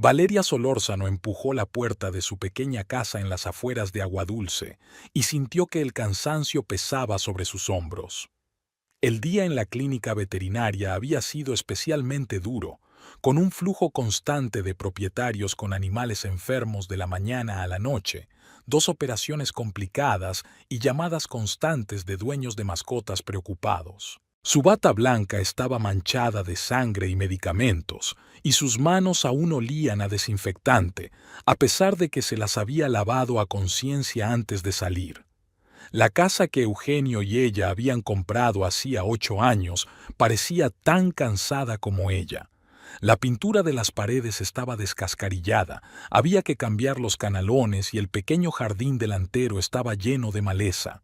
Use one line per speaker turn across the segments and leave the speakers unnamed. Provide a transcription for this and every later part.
Valeria Solórzano empujó la puerta de su pequeña casa en las afueras de Aguadulce y sintió que el cansancio pesaba sobre sus hombros. El día en la clínica veterinaria había sido especialmente duro, con un flujo constante de propietarios con animales enfermos de la mañana a la noche, dos operaciones complicadas y llamadas constantes de dueños de mascotas preocupados. Su bata blanca estaba manchada de sangre y medicamentos, y sus manos aún olían a desinfectante, a pesar de que se las había lavado a conciencia antes de salir. La casa que Eugenio y ella habían comprado hacía 8 años parecía tan cansada como ella. La pintura de las paredes estaba descascarillada, había que cambiar los canalones y el pequeño jardín delantero estaba lleno de maleza.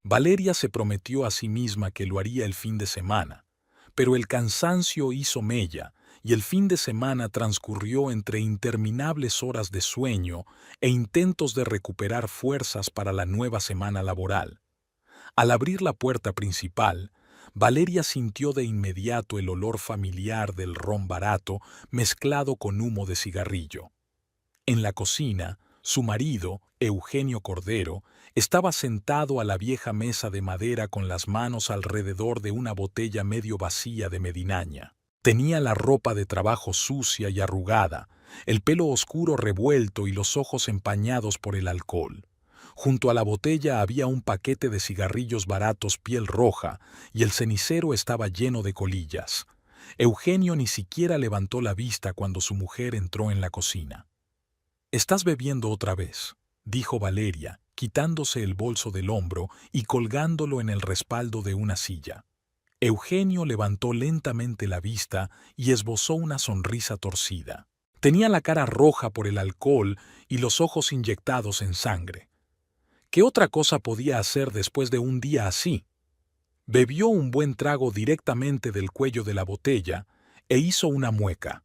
Valeria se prometió a sí misma que lo haría el fin de semana, pero el cansancio hizo mella y el fin de semana transcurrió entre interminables horas de sueño e intentos de recuperar fuerzas para la nueva semana laboral. Al abrir la puerta principal, Valeria sintió de inmediato el olor familiar del ron barato mezclado con humo de cigarrillo. En la cocina, su marido, Eugenio Cordero, estaba sentado a la vieja mesa de madera con las manos alrededor de una botella medio vacía de medinaña. Tenía la ropa de trabajo sucia y arrugada, el pelo oscuro revuelto y los ojos empañados por el alcohol. Junto a la botella había un paquete de cigarrillos baratos piel roja y el cenicero estaba lleno de colillas. Eugenio ni siquiera levantó la vista cuando su mujer entró en la cocina. «¿Estás bebiendo otra vez?», dijo Valeria, quitándose el bolso del hombro y colgándolo en el respaldo de una silla. Eugenio levantó lentamente la vista y esbozó una sonrisa torcida. Tenía la cara roja por el alcohol y los ojos inyectados en sangre. ¿Qué otra cosa podía hacer después de un día así? Bebió un buen trago directamente del cuello de la botella e hizo una mueca.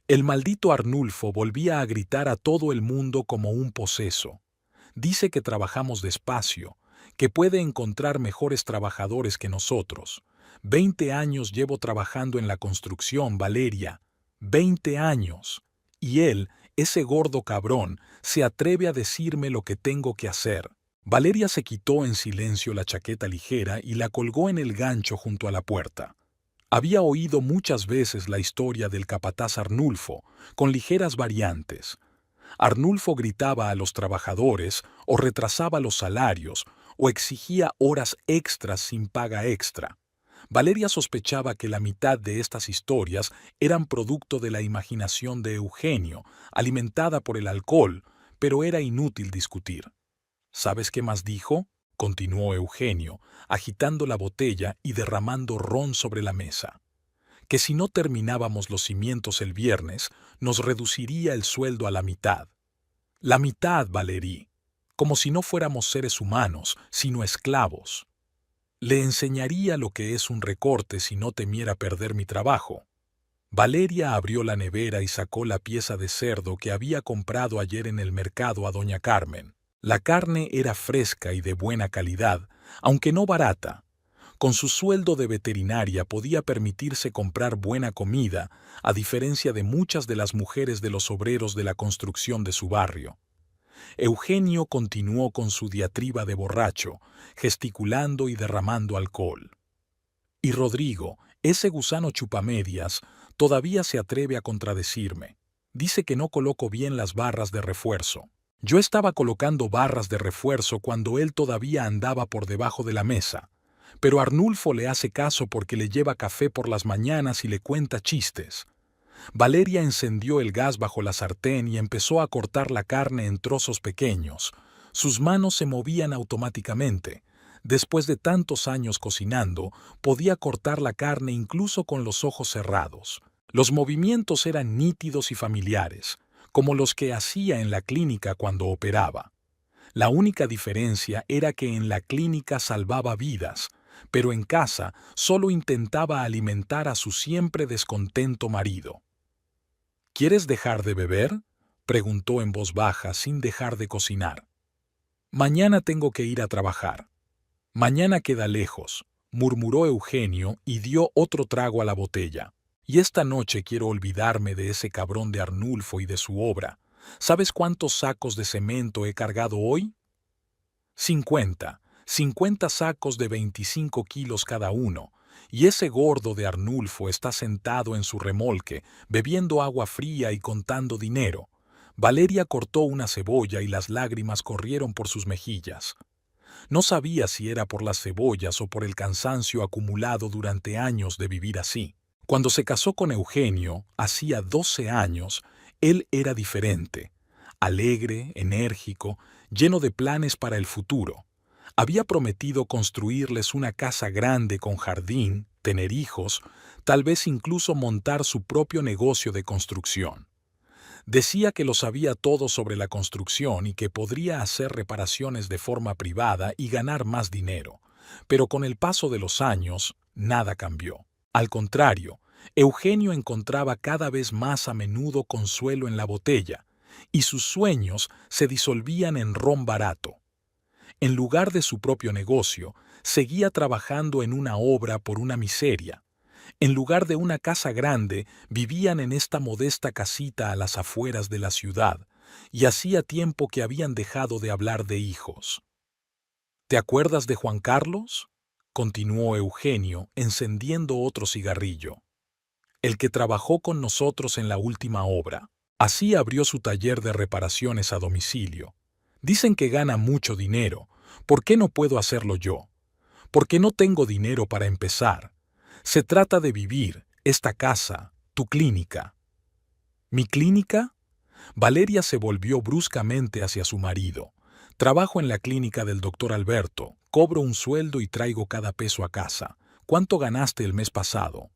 El maldito Arnulfo volvía a gritar a todo el mundo como un poseso. Dice que trabajamos despacio, que puede encontrar mejores trabajadores que nosotros. 20 años llevo trabajando en la construcción, Valeria. 20 años. Y él, ese gordo cabrón, se atreve a decirme lo que tengo que hacer. Valeria se quitó en silencio la chaqueta ligera y la colgó en el gancho junto a la puerta. Había oído muchas veces la historia del capataz Arnulfo, con ligeras variantes. Arnulfo gritaba a los trabajadores, o retrasaba los salarios, o exigía horas extras sin paga extra. Valeria sospechaba que la mitad de estas historias eran producto de la imaginación de Eugenio, alimentada por el alcohol, pero era inútil discutir. ¿Sabes qué más dijo?, continuó Eugenio, agitando la botella y derramando ron sobre la mesa. Que si no terminábamos los cimientos el viernes, nos reduciría el sueldo a la mitad. La mitad, Valerie, como si no fuéramos seres humanos, sino esclavos. Le enseñaría lo que es un recorte si no temiera perder mi trabajo. Valeria abrió la nevera y sacó la pieza de cerdo que había comprado ayer en el mercado a doña Carmen. La carne era fresca y de buena calidad, aunque no barata. Con su sueldo de veterinaria podía permitirse comprar buena comida, a diferencia de muchas de las mujeres de los obreros de la construcción de su barrio. Eugenio continuó con su diatriba de borracho, gesticulando y derramando alcohol. Y Rodrigo, ese gusano chupamedias, todavía se atreve a contradecirme. Dice que no coloco bien las barras de refuerzo. Yo estaba colocando barras de refuerzo cuando él todavía andaba por debajo de la mesa. Pero Arnulfo le hace caso porque le lleva café por las mañanas y le cuenta chistes. Valeria encendió el gas bajo la sartén y empezó a cortar la carne en trozos pequeños. Sus manos se movían automáticamente. Después de tantos años cocinando, podía cortar la carne incluso con los ojos cerrados. Los movimientos eran nítidos y familiares, como los que hacía en la clínica cuando operaba. La única diferencia era que en la clínica salvaba vidas, pero en casa solo intentaba alimentar a su siempre descontento marido. ¿Quieres dejar de beber?, preguntó en voz baja sin dejar de cocinar. Mañana tengo que ir a trabajar. Mañana queda lejos, murmuró Eugenio y dio otro trago a la botella. Y esta noche quiero olvidarme de ese cabrón de Arnulfo y de su obra. ¿Sabes cuántos sacos de cemento he cargado hoy? 50. 50 sacos de 25 kilos cada uno. Y ese gordo de Arnulfo está sentado en su remolque, bebiendo agua fría y contando dinero. Valeria cortó una cebolla y las lágrimas corrieron por sus mejillas. No sabía si era por las cebollas o por el cansancio acumulado durante años de vivir así. Cuando se casó con Eugenio, hacía 12 años, él era diferente. Alegre, enérgico, lleno de planes para el futuro. Había prometido construirles una casa grande con jardín, tener hijos, tal vez incluso montar su propio negocio de construcción. Decía que lo sabía todo sobre la construcción y que podría hacer reparaciones de forma privada y ganar más dinero. Pero con el paso de los años, nada cambió. Al contrario, Eugenio encontraba cada vez más a menudo consuelo en la botella, y sus sueños se disolvían en ron barato. En lugar de su propio negocio, seguía trabajando en una obra por una miseria. En lugar de una casa grande, vivían en esta modesta casita a las afueras de la ciudad, y hacía tiempo que habían dejado de hablar de hijos. ¿Te acuerdas de Juan Carlos?, continuó Eugenio, encendiendo otro cigarrillo. El que trabajó con nosotros en la última obra. Así abrió su taller de reparaciones a domicilio. Dicen que gana mucho dinero. ¿Por qué no puedo hacerlo yo? Porque no tengo dinero para empezar. Se trata de vivir, esta casa, tu clínica. ¿Mi clínica? Valeria se volvió bruscamente hacia su marido. Trabajo en la clínica del doctor Alberto, cobro un sueldo y traigo cada peso a casa. ¿Cuánto ganaste el mes pasado?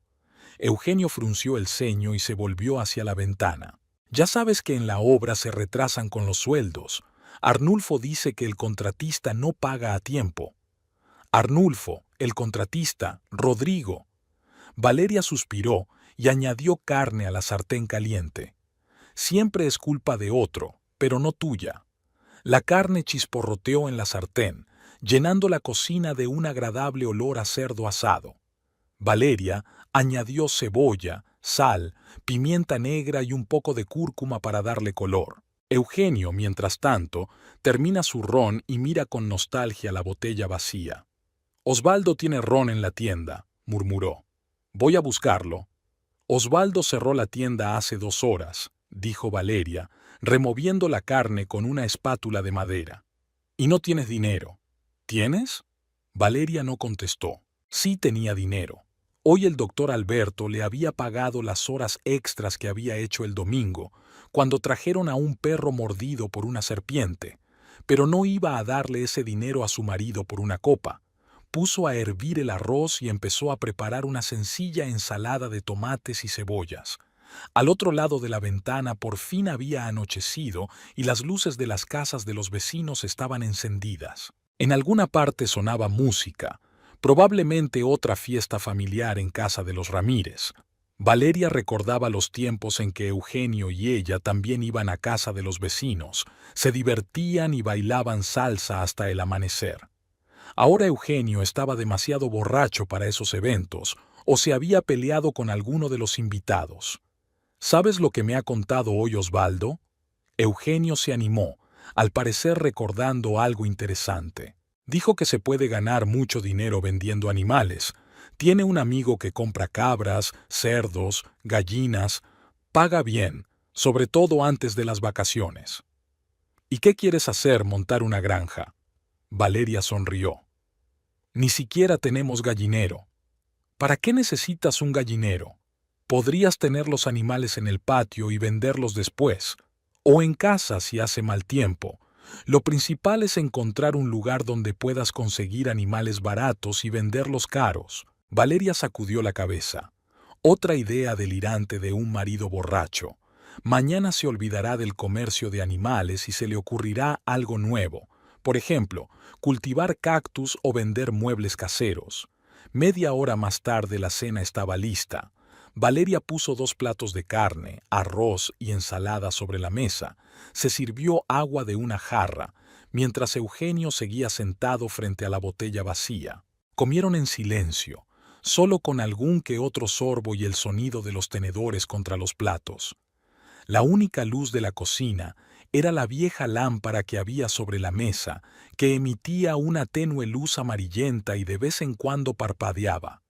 Eugenio frunció el ceño y se volvió hacia la ventana. Ya sabes que en la obra se retrasan con los sueldos. Arnulfo dice que el contratista no paga a tiempo. Arnulfo, el contratista, Rodrigo. Valeria suspiró y añadió carne a la sartén caliente. Siempre es culpa de otro, pero no tuya. La carne chisporroteó en la sartén, llenando la cocina de un agradable olor a cerdo asado. Valeria añadió cebolla, sal, pimienta negra y un poco de cúrcuma para darle color. Eugenio, mientras tanto, termina su ron y mira con nostalgia la botella vacía. Osvaldo tiene ron en la tienda, murmuró. Voy a buscarlo. Osvaldo cerró la tienda hace 2 horas, dijo Valeria, removiendo la carne con una espátula de madera. Y no tienes dinero. ¿Tienes? Valeria no contestó. Sí tenía dinero. Hoy el doctor Alberto le había pagado las horas extras que había hecho el domingo, cuando trajeron a un perro mordido por una serpiente, pero no iba a darle ese dinero a su marido por una copa. Puso a hervir el arroz y empezó a preparar una sencilla ensalada de tomates y cebollas. Al otro lado de la ventana por fin había anochecido y las luces de las casas de los vecinos estaban encendidas. En alguna parte sonaba música, probablemente otra fiesta familiar en casa de los Ramírez. Valeria recordaba los tiempos en que Eugenio y ella también iban a casa de los vecinos, se divertían y bailaban salsa hasta el amanecer. Ahora Eugenio estaba demasiado borracho para esos eventos, o se había peleado con alguno de los invitados. ¿Sabes lo que me ha contado hoy Osvaldo? Eugenio se animó, al parecer recordando algo interesante. Dijo que se puede ganar mucho dinero vendiendo animales. Tiene un amigo que compra cabras, cerdos, gallinas. Paga bien, sobre todo antes de las vacaciones. ¿Y qué quieres hacer, montar una granja? Valeria sonrió. Ni siquiera tenemos gallinero. ¿Para qué necesitas un gallinero? Podrías tener los animales en el patio y venderlos después, o en casa si hace mal tiempo. Lo principal es encontrar un lugar donde puedas conseguir animales baratos y venderlos caros. Valeria sacudió la cabeza. Otra idea delirante de un marido borracho. Mañana se olvidará del comercio de animales y se le ocurrirá algo nuevo. Por ejemplo, cultivar cactus o vender muebles caseros. Media hora más tarde la cena estaba lista. Valeria puso 2 platos de carne, arroz y ensalada sobre la mesa. Se sirvió agua de una jarra, mientras Eugenio seguía sentado frente a la botella vacía. Comieron en silencio. solo con algún que otro sorbo y el sonido de los tenedores contra los platos. La única luz de la cocina era la vieja lámpara que había sobre la mesa, que emitía una tenue luz amarillenta y de vez en cuando parpadeaba.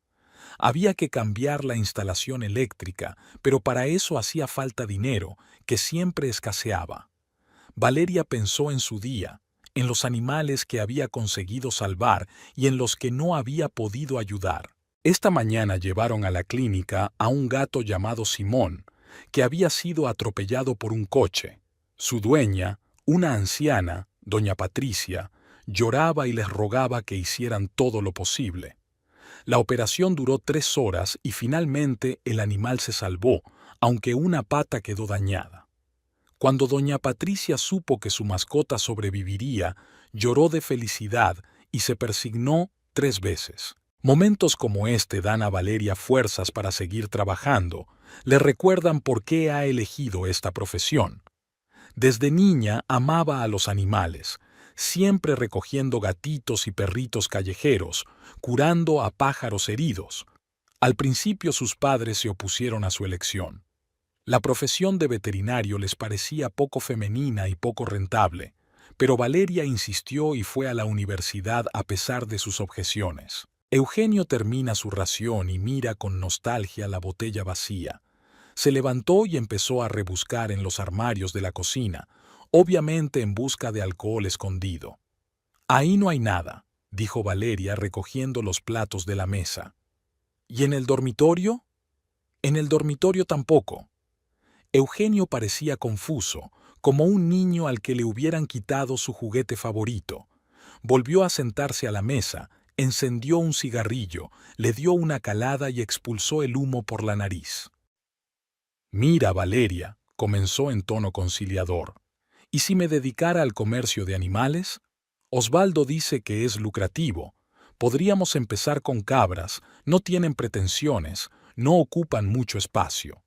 Había que cambiar la instalación eléctrica, pero para eso hacía falta dinero, que siempre escaseaba. Valeria pensó en su día, en los animales que había conseguido salvar y en los que no había podido ayudar. Esta mañana llevaron a la clínica a un gato llamado Simón, que había sido atropellado por un coche. Su dueña, una anciana, doña Patricia, lloraba y les rogaba que hicieran todo lo posible. La operación duró 3 horas y finalmente el animal se salvó, aunque una pata quedó dañada. Cuando doña Patricia supo que su mascota sobreviviría, lloró de felicidad y se persignó 3 veces. Momentos como este dan a Valeria fuerzas para seguir trabajando, le recuerdan por qué ha elegido esta profesión. Desde niña amaba a los animales, siempre recogiendo gatitos y perritos callejeros, curando a pájaros heridos. Al principio sus padres se opusieron a su elección. La profesión de veterinario les parecía poco femenina y poco rentable, pero Valeria insistió y fue a la universidad a pesar de sus objeciones. Eugenio termina su ración y mira con nostalgia la botella vacía. Se levantó y empezó a rebuscar en los armarios de la cocina, obviamente en busca de alcohol escondido. «Ahí no hay nada», dijo Valeria recogiendo los platos de la mesa. «¿Y en el dormitorio?» «En el dormitorio tampoco». Eugenio parecía confuso, como un niño al que le hubieran quitado su juguete favorito. Volvió a sentarse a la mesa, encendió un cigarrillo, le dio una calada y expulsó el humo por la nariz. «Mira, Valeria», comenzó en tono conciliador, «¿y si me dedicara al comercio de animales? Osvaldo dice que es lucrativo. Podríamos empezar con cabras, no tienen pretensiones, no ocupan mucho espacio».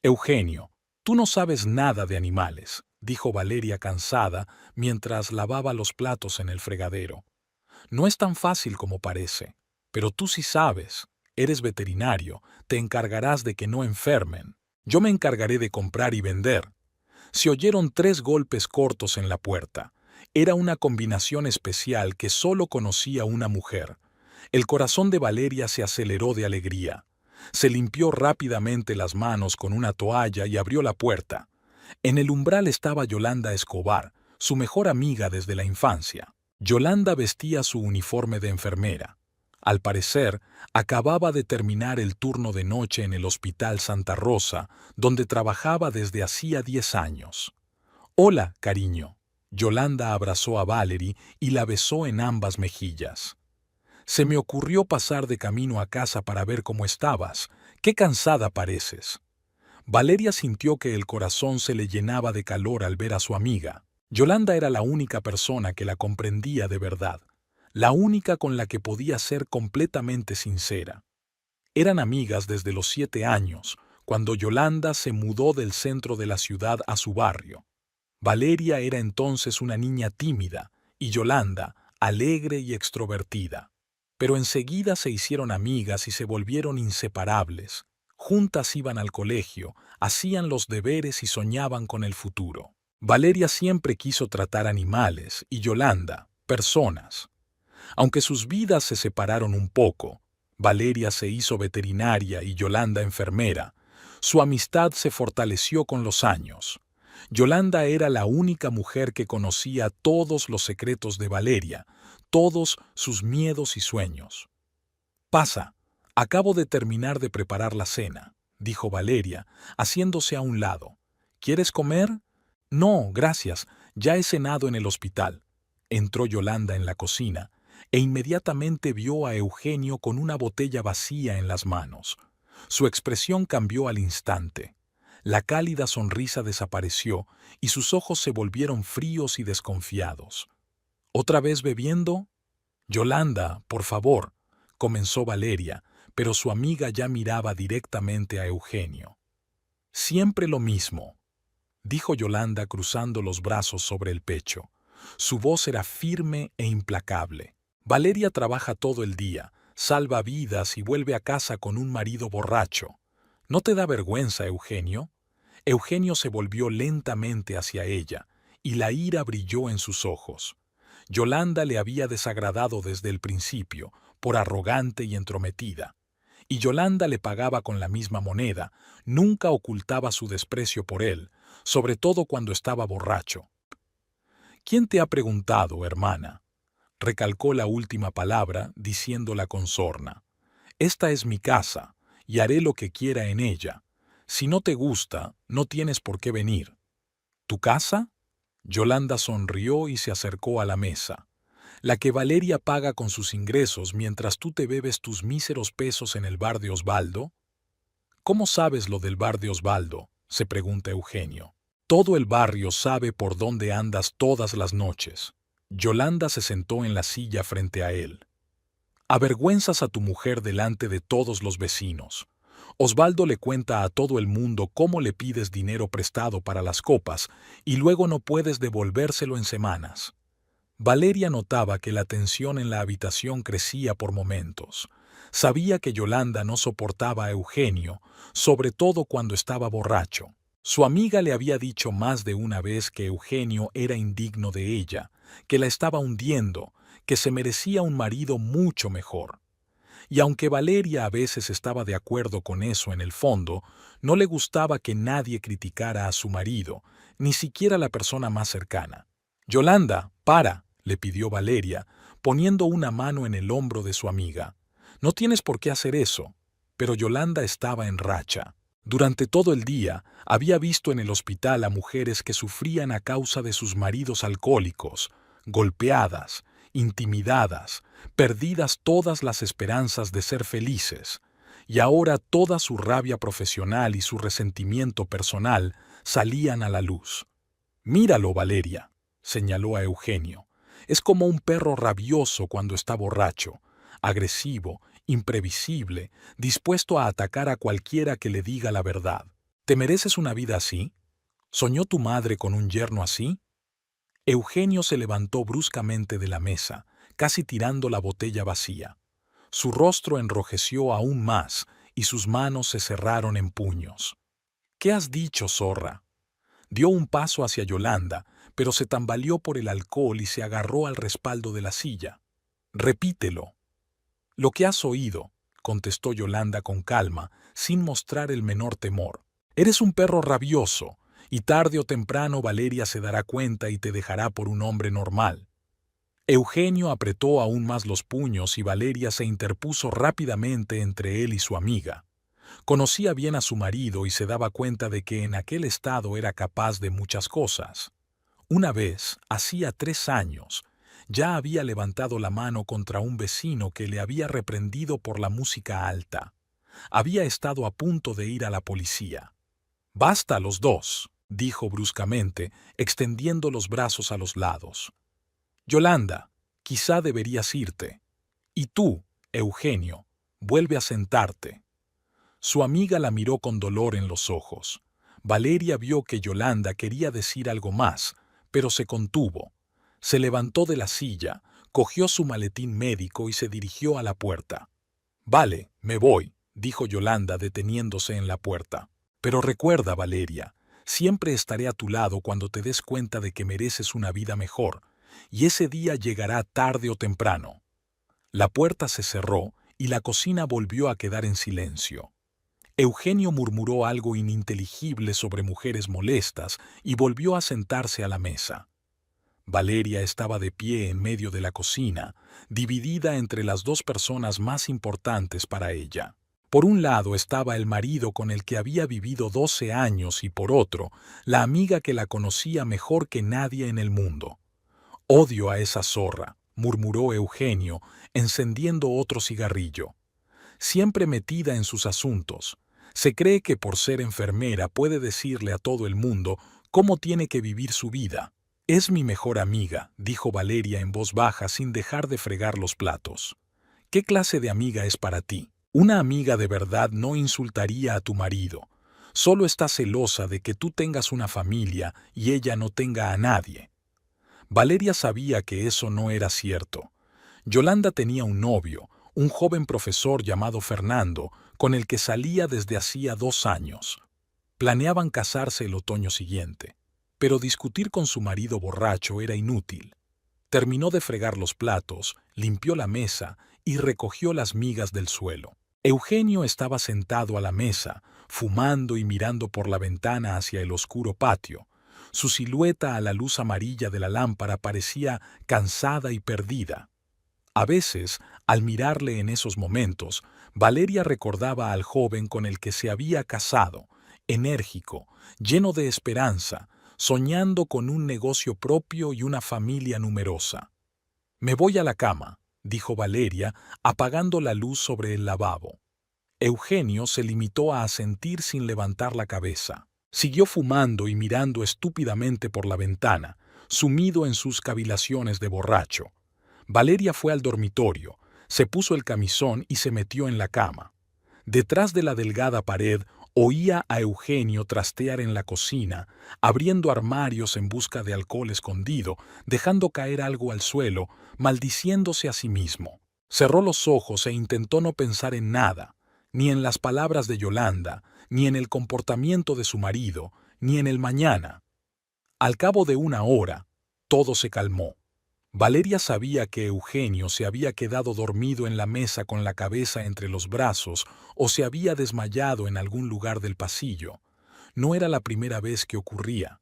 «Eugenio, tú no sabes nada de animales», dijo Valeria cansada mientras lavaba los platos en el fregadero. «No es tan fácil como parece, pero tú sí sabes, eres veterinario, te encargarás de que no enfermen. Yo me encargaré de comprar y vender». Se oyeron 3 golpes cortos en la puerta. Era una combinación especial que solo conocía una mujer. El corazón de Valeria se aceleró de alegría. Se limpió rápidamente las manos con una toalla y abrió la puerta. En el umbral estaba Yolanda Escobar, su mejor amiga desde la infancia. Yolanda vestía su uniforme de enfermera. Al parecer, acababa de terminar el turno de noche en el Hospital Santa Rosa, donde trabajaba desde hacía 10 años. «Hola, cariño». Yolanda abrazó a Valerie y la besó en ambas mejillas. «Se me ocurrió pasar de camino a casa para ver cómo estabas. Qué cansada pareces». Valeria sintió que el corazón se le llenaba de calor al ver a su amiga. Yolanda era la única persona que la comprendía de verdad, la única con la que podía ser completamente sincera. Eran amigas desde los 7 años, cuando Yolanda se mudó del centro de la ciudad a su barrio. Valeria era entonces una niña tímida y Yolanda alegre y extrovertida. Pero enseguida se hicieron amigas y se volvieron inseparables. Juntas iban al colegio, hacían los deberes y soñaban con el futuro. Valeria siempre quiso tratar animales y Yolanda, personas. Aunque sus vidas se separaron un poco, Valeria se hizo veterinaria y Yolanda enfermera, su amistad se fortaleció con los años. Yolanda era la única mujer que conocía todos los secretos de Valeria, todos sus miedos y sueños. «Pasa, acabo de terminar de preparar la cena», dijo Valeria, haciéndose a un lado. «¿Quieres comer?» «No, gracias, ya he cenado en el hospital». Entró Yolanda en la cocina e inmediatamente vio a Eugenio con una botella vacía en las manos. Su expresión cambió al instante. La cálida sonrisa desapareció y sus ojos se volvieron fríos y desconfiados. «¿Otra vez bebiendo?» «Yolanda, por favor», comenzó Valeria, pero su amiga ya miraba directamente a Eugenio. «Siempre lo mismo», dijo Yolanda cruzando los brazos sobre el pecho. Su voz era firme e implacable. «Valeria trabaja todo el día, salva vidas y vuelve a casa con un marido borracho. ¿No te da vergüenza, Eugenio? Eugenio se volvió lentamente hacia ella, y la ira brilló en sus ojos. Yolanda le había desagradado desde el principio, por arrogante y entrometida. Y Yolanda le pagaba con la misma moneda, nunca ocultaba su desprecio por él, sobre todo cuando estaba borracho. ¿Quién te ha preguntado, hermana? Recalcó la última palabra, diciéndola con sorna. Esta es mi casa, y haré lo que quiera en ella. Si no te gusta, no tienes por qué venir. ¿Tu casa? Yolanda sonrió y se acercó a la mesa. La que Valeria paga con sus ingresos mientras tú te bebes tus míseros pesos en el bar de Osvaldo. ¿Cómo sabes lo del bar de Osvaldo?, se pregunta Eugenio. Todo el barrio sabe por dónde andas todas las noches. Yolanda se sentó en la silla frente a él. Avergüenzas a tu mujer delante de todos los vecinos. Osvaldo le cuenta a todo el mundo cómo le pides dinero prestado para las copas y luego no puedes devolvérselo en semanas. Valeria notaba que la tensión en la habitación crecía por momentos. Sabía que Yolanda no soportaba a Eugenio, sobre todo cuando estaba borracho. Su amiga le había dicho más de una vez que Eugenio era indigno de ella, que la estaba hundiendo, que se merecía un marido mucho mejor. Y aunque Valeria a veces estaba de acuerdo con eso en el fondo, no le gustaba que nadie criticara a su marido, ni siquiera la persona más cercana. «Yolanda, para», le pidió Valeria, poniendo una mano en el hombro de su amiga. «No tienes por qué hacer eso». Pero Yolanda estaba en racha. Durante todo el día había visto en el hospital a mujeres que sufrían a causa de sus maridos alcohólicos, golpeadas, intimidadas, perdidas todas las esperanzas de ser felices, y ahora toda su rabia profesional y su resentimiento personal salían a la luz. «Míralo, Valeria», señaló a Eugenio. «Es como un perro rabioso cuando está borracho, agresivo, imprevisible, dispuesto a atacar a cualquiera que le diga la verdad. ¿Te mereces una vida así? ¿Soñó tu madre con un yerno así?» Eugenio se levantó bruscamente de la mesa, casi tirando la botella vacía. Su rostro enrojeció aún más y sus manos se cerraron en puños. «¿Qué has dicho, zorra?» Dio un paso hacia Yolanda, pero se tambaleó por el alcohol y se agarró al respaldo de la silla. «Repítelo». «Lo que has oído», contestó Yolanda con calma, sin mostrar el menor temor. «Eres un perro rabioso, y tarde o temprano Valeria se dará cuenta y te dejará por un hombre normal». Eugenio apretó aún más los puños y Valeria se interpuso rápidamente entre él y su amiga. Conocía bien a su marido y se daba cuenta de que en aquel estado era capaz de muchas cosas. Una vez, hacía 3 años, ya había levantado la mano contra un vecino que le había reprendido por la música alta. Había estado a punto de ir a la policía. «Basta los dos», dijo bruscamente, extendiendo los brazos a los lados. «Yolanda, quizá deberías irte. Y tú, Eugenio, vuelve a sentarte». Su amiga la miró con dolor en los ojos. Valeria vio que Yolanda quería decir algo más, pero se contuvo. Se levantó de la silla, cogió su maletín médico y se dirigió a la puerta. «Vale, me voy», dijo Yolanda deteniéndose en la puerta. «Pero recuerda, Valeria, siempre estaré a tu lado cuando te des cuenta de que mereces una vida mejor, y ese día llegará tarde o temprano». La puerta se cerró y la cocina volvió a quedar en silencio. Eugenio murmuró algo ininteligible sobre mujeres molestas y volvió a sentarse a la mesa. Valeria estaba de pie en medio de la cocina, dividida entre las 2 personas más importantes para ella. Por un lado estaba el marido con el que había vivido 12 años y por otro, la amiga que la conocía mejor que nadie en el mundo. «Odio a esa zorra», murmuró Eugenio, encendiendo otro cigarrillo. «Siempre metida en sus asuntos. Se cree que por ser enfermera puede decirle a todo el mundo cómo tiene que vivir su vida». «Es mi mejor amiga», dijo Valeria en voz baja sin dejar de fregar los platos. «¿Qué clase de amiga es para ti? Una amiga de verdad no insultaría a tu marido. Solo está celosa de que tú tengas una familia y ella no tenga a nadie». Valeria sabía que eso no era cierto. Yolanda tenía un novio, un joven profesor llamado Fernando, con el que salía desde hacía 2 años. Planeaban casarse el otoño siguiente, pero discutir con su marido borracho era inútil. Terminó de fregar los platos, limpió la mesa y recogió las migas del suelo. Eugenio estaba sentado a la mesa, fumando y mirando por la ventana hacia el oscuro patio. Su silueta a la luz amarilla de la lámpara parecía cansada y perdida. A veces, al mirarle en esos momentos, Valeria recordaba al joven con el que se había casado, enérgico, lleno de esperanza, soñando con un negocio propio y una familia numerosa. «Me voy a la cama», dijo Valeria, apagando la luz sobre el lavabo. Eugenio se limitó a asentir sin levantar la cabeza. Siguió fumando y mirando estúpidamente por la ventana, sumido en sus cavilaciones de borracho. Valeria fue al dormitorio, se puso el camisón y se metió en la cama. Detrás de la delgada pared oía a Eugenio trastear en la cocina, abriendo armarios en busca de alcohol escondido, dejando caer algo al suelo, maldiciéndose a sí mismo. Cerró los ojos e intentó no pensar en nada, ni en las palabras de Yolanda, ni en el comportamiento de su marido, ni en el mañana. Al cabo de 1 hora, todo se calmó. Valeria sabía que Eugenio se había quedado dormido en la mesa con la cabeza entre los brazos o se había desmayado en algún lugar del pasillo. No era la primera vez que ocurría.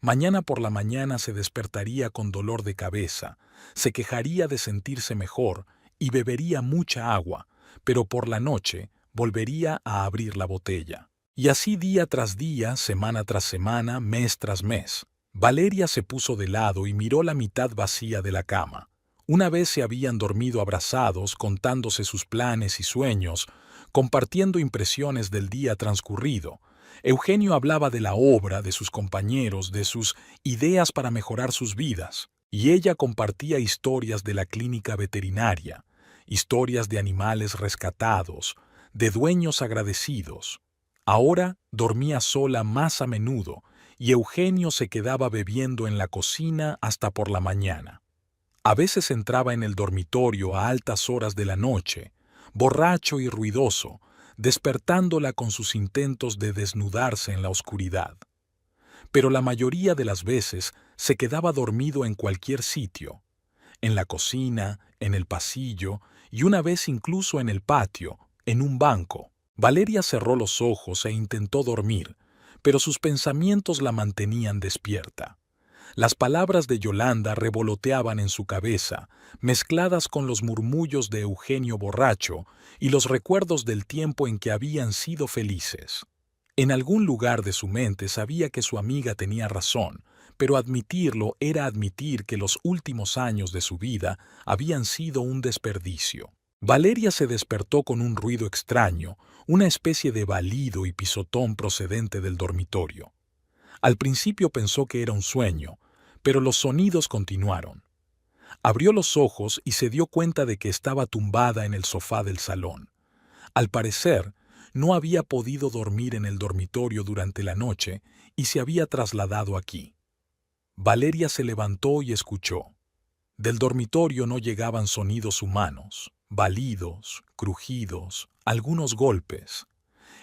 Mañana por la mañana se despertaría con dolor de cabeza, se quejaría de sentirse mejor y bebería mucha agua, pero por la noche volvería a abrir la botella. Y así día tras día, semana tras semana, mes tras mes. Valeria se puso de lado y miró la mitad vacía de la cama. Una vez se habían dormido abrazados, contándose sus planes y sueños, compartiendo impresiones del día transcurrido. Eugenio hablaba de la obra, de sus compañeros, de sus ideas para mejorar sus vidas, y ella compartía historias de la clínica veterinaria, historias de animales rescatados, de dueños agradecidos. Ahora dormía sola más a menudo, y Eugenio se quedaba bebiendo en la cocina hasta por la mañana. A veces entraba en el dormitorio a altas horas de la noche, borracho y ruidoso, despertándola con sus intentos de desnudarse en la oscuridad. Pero la mayoría de las veces se quedaba dormido en cualquier sitio, en la cocina, en el pasillo y una vez incluso en el patio, en un banco. Valeria cerró los ojos e intentó dormir, pero sus pensamientos la mantenían despierta. Las palabras de Yolanda revoloteaban en su cabeza, mezcladas con los murmullos de Eugenio borracho y los recuerdos del tiempo en que habían sido felices. En algún lugar de su mente sabía que su amiga tenía razón, pero admitirlo era admitir que los últimos años de su vida habían sido un desperdicio. Valeria se despertó con un ruido extraño, una especie de balido y pisotón procedente del dormitorio. Al principio pensó que era un sueño, pero los sonidos continuaron. Abrió los ojos y se dio cuenta de que estaba tumbada en el sofá del salón. Al parecer, no había podido dormir en el dormitorio durante la noche y se había trasladado aquí. Valeria se levantó y escuchó. Del dormitorio no llegaban sonidos humanos, balidos, crujidos, algunos golpes.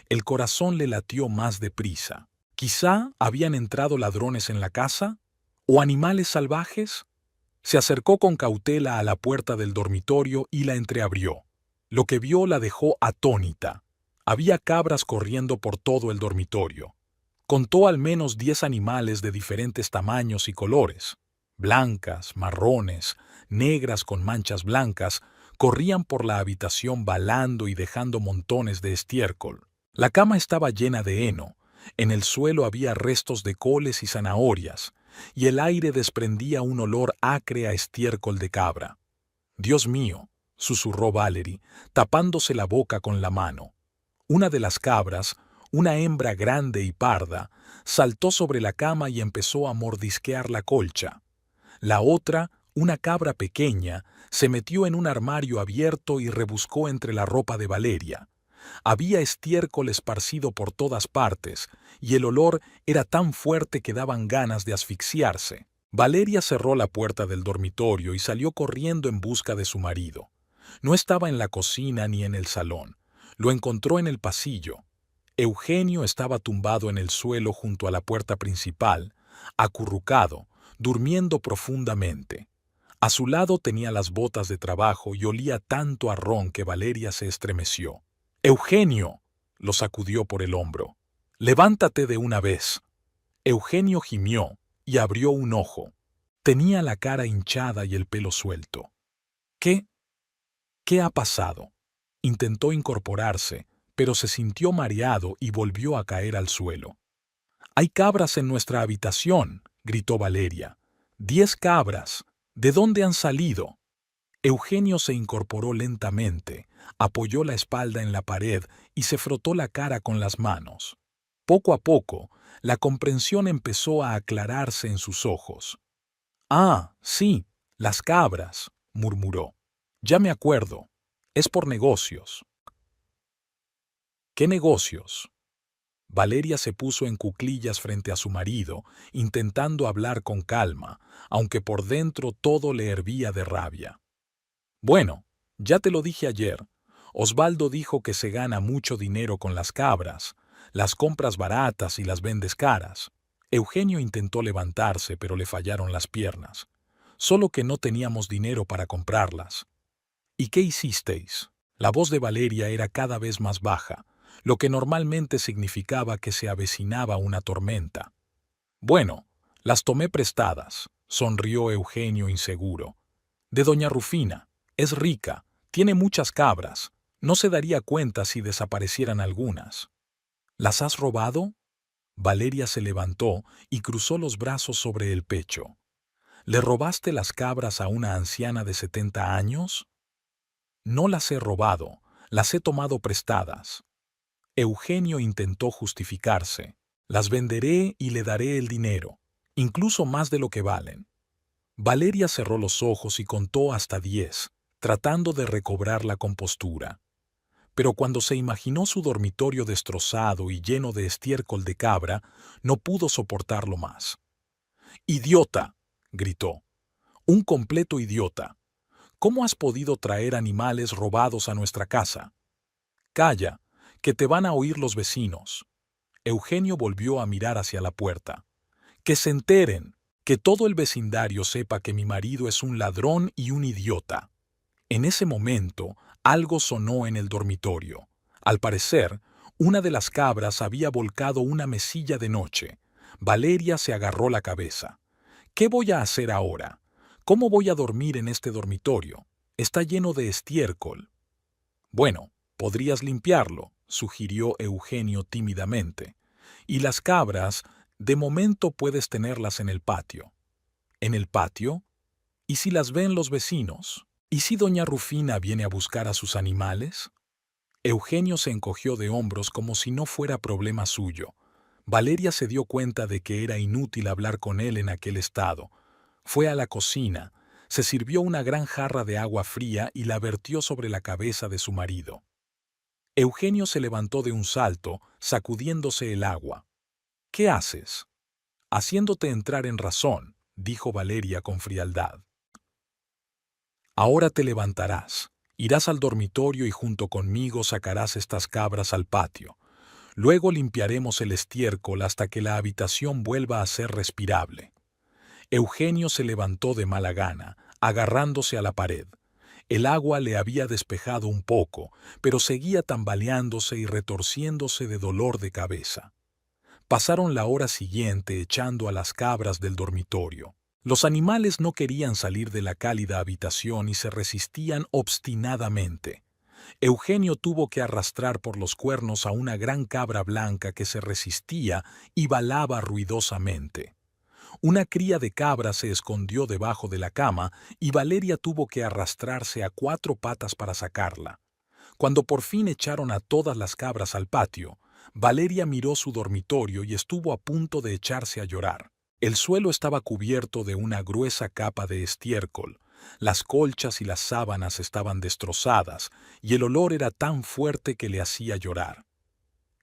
El corazón le latió más deprisa. ¿Quizá habían entrado ladrones en la casa? ¿O animales salvajes? Se acercó con cautela a la puerta del dormitorio y la entreabrió. Lo que vio la dejó atónita. Había cabras corriendo por todo el dormitorio. Contó al menos 10 animales de diferentes tamaños y colores. Blancas, marrones, negras con manchas blancas, corrían por la habitación balando y dejando montones de estiércol. La cama estaba llena de heno. En el suelo había restos de coles y zanahorias, y el aire desprendía un olor acre a estiércol de cabra. «Dios mío», susurró Valerie, tapándose la boca con la mano. Una de las cabras, una hembra grande y parda, saltó sobre la cama y empezó a mordisquear la colcha. La otra, una cabra pequeña, se metió en un armario abierto y rebuscó entre la ropa de Valeria. Había estiércol esparcido por todas partes, y el olor era tan fuerte que daban ganas de asfixiarse. Valeria cerró la puerta del dormitorio y salió corriendo en busca de su marido. No estaba en la cocina ni en el salón. Lo encontró en el pasillo. Eugenio estaba tumbado en el suelo junto a la puerta principal, acurrucado, durmiendo profundamente. A su lado tenía las botas de trabajo y olía tanto a ron que Valeria se estremeció. «¡Eugenio!», lo sacudió por el hombro. «¡Levántate de una vez!». Eugenio gimió y abrió un ojo. Tenía la cara hinchada y el pelo suelto. «¿Qué? ¿Qué ha pasado?». Intentó incorporarse, pero se sintió mareado y volvió a caer al suelo. «¡Hay cabras en nuestra habitación!», gritó Valeria. «¡10 cabras! ¿De dónde han salido?». Eugenio se incorporó lentamente, apoyó la espalda en la pared y se frotó la cara con las manos. Poco a poco, la comprensión empezó a aclararse en sus ojos. «Ah, sí, las cabras», murmuró. «Ya me acuerdo. Es por negocios». «¿Qué negocios?». Valeria se puso en cuclillas frente a su marido, intentando hablar con calma, aunque por dentro todo le hervía de rabia. «Bueno, ya te lo dije ayer. Osvaldo dijo que se gana mucho dinero con las cabras, las compras baratas y las vendes caras». Eugenio intentó levantarse, pero le fallaron las piernas. «Solo que no teníamos dinero para comprarlas». «¿Y qué hicisteis?». La voz de Valeria era cada vez más baja, lo que normalmente significaba que se avecinaba una tormenta. «Bueno, las tomé prestadas», sonrió Eugenio inseguro. «De doña Rufina. Es rica, tiene muchas cabras. No se daría cuenta si desaparecieran algunas». «¿Las has robado?». Valeria se levantó y cruzó los brazos sobre el pecho. «¿Le robaste las cabras a una anciana de 70 años?». «No las he robado, las he tomado prestadas». Eugenio intentó justificarse. «Las venderé y le daré el dinero, incluso más de lo que valen». Valeria cerró los ojos y contó hasta 10, tratando de recobrar la compostura. Pero cuando se imaginó su dormitorio destrozado y lleno de estiércol de cabra, no pudo soportarlo más. «¡Idiota!», gritó. «Un completo idiota. ¿Cómo has podido traer animales robados a nuestra casa?». «Calla, que te van a oír los vecinos». Eugenio volvió a mirar hacia la puerta. «Que se enteren, que todo el vecindario sepa que mi marido es un ladrón y un idiota». En ese momento, algo sonó en el dormitorio. Al parecer, una de las cabras había volcado una mesilla de noche. Valeria se agarró la cabeza. «¿Qué voy a hacer ahora? ¿Cómo voy a dormir en este dormitorio? Está lleno de estiércol». «Bueno, podrías limpiarlo», sugirió Eugenio tímidamente. «Y las cabras, de momento puedes tenerlas en el patio». «¿En el patio? ¿Y si las ven los vecinos? ¿Y si doña Rufina viene a buscar a sus animales?». Eugenio se encogió de hombros como si no fuera problema suyo. Valeria se dio cuenta de que era inútil hablar con él en aquel estado. Fue a la cocina, se sirvió una gran jarra de agua fría y la vertió sobre la cabeza de su marido. Eugenio se levantó de un salto, sacudiéndose el agua. «¿Qué haces?». «Haciéndote entrar en razón», dijo Valeria con frialdad. «Ahora te levantarás, irás al dormitorio y junto conmigo sacarás estas cabras al patio. Luego limpiaremos el estiércol hasta que la habitación vuelva a ser respirable». Eugenio se levantó de mala gana, agarrándose a la pared. El agua le había despejado un poco, pero seguía tambaleándose y retorciéndose de dolor de cabeza. Pasaron la hora siguiente echando a las cabras del dormitorio. Los animales no querían salir de la cálida habitación y se resistían obstinadamente. Eugenio tuvo que arrastrar por los cuernos a una gran cabra blanca que se resistía y balaba ruidosamente. Una cría de cabra se escondió debajo de la cama y Valeria tuvo que arrastrarse a 4 patas para sacarla. Cuando por fin echaron a todas las cabras al patio, Valeria miró su dormitorio y estuvo a punto de echarse a llorar. El suelo estaba cubierto de una gruesa capa de estiércol, las colchas y las sábanas estaban destrozadas y el olor era tan fuerte que le hacía llorar.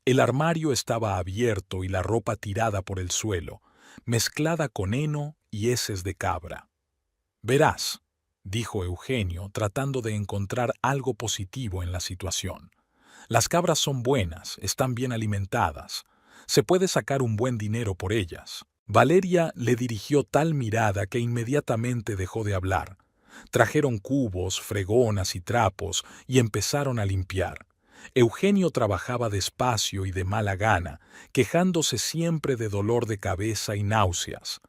El armario estaba abierto y la ropa tirada por el suelo, mezclada con heno y heces de cabra. «Verás», dijo Eugenio, tratando de encontrar algo positivo en la situación. Las cabras son buenas, están bien alimentadas. Se puede sacar un buen dinero por ellas. Valeria le dirigió tal mirada que inmediatamente dejó de hablar. Trajeron cubos, fregonas y trapos y empezaron a limpiar. Eugenio trabajaba despacio y de mala gana, quejándose siempre de dolor de cabeza y náuseas.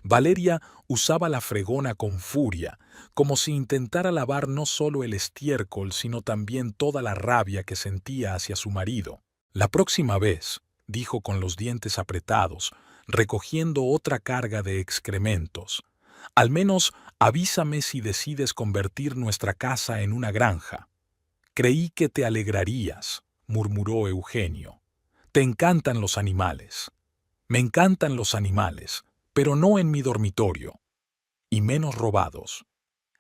Valeria usaba la fregona con furia, como si intentara lavar no solo el estiércol, sino también toda la rabia que sentía hacia su marido. La próxima vez, dijo con los dientes apretados, recogiendo otra carga de excrementos, al menos avísame si decides convertir nuestra casa en una granja. Creí que te alegrarías, murmuró Eugenio. Te encantan los animales. Me encantan los animales, pero no en mi dormitorio. Y menos robados.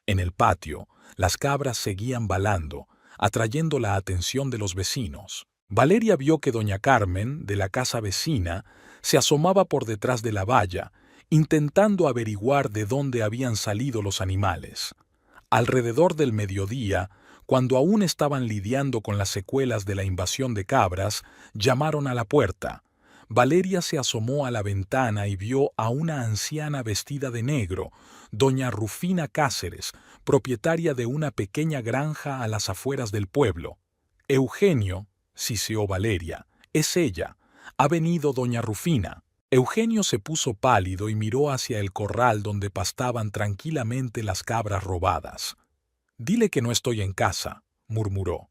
En el patio, las cabras seguían balando, atrayendo la atención de los vecinos. Valeria vio que doña Carmen, de la casa vecina, se asomaba por detrás de la valla, intentando averiguar de dónde habían salido los animales. Alrededor del mediodía, cuando aún estaban lidiando con las secuelas de la invasión de cabras, llamaron a la puerta. Valeria se asomó a la ventana y vio a una anciana vestida de negro, doña Rufina Cáceres, propietaria de una pequeña granja a las afueras del pueblo. Eugenio, siseó Valeria, es ella. Ha venido doña Rufina. Eugenio se puso pálido y miró hacia el corral donde pastaban tranquilamente las cabras robadas. Dile que no estoy en casa, murmuró.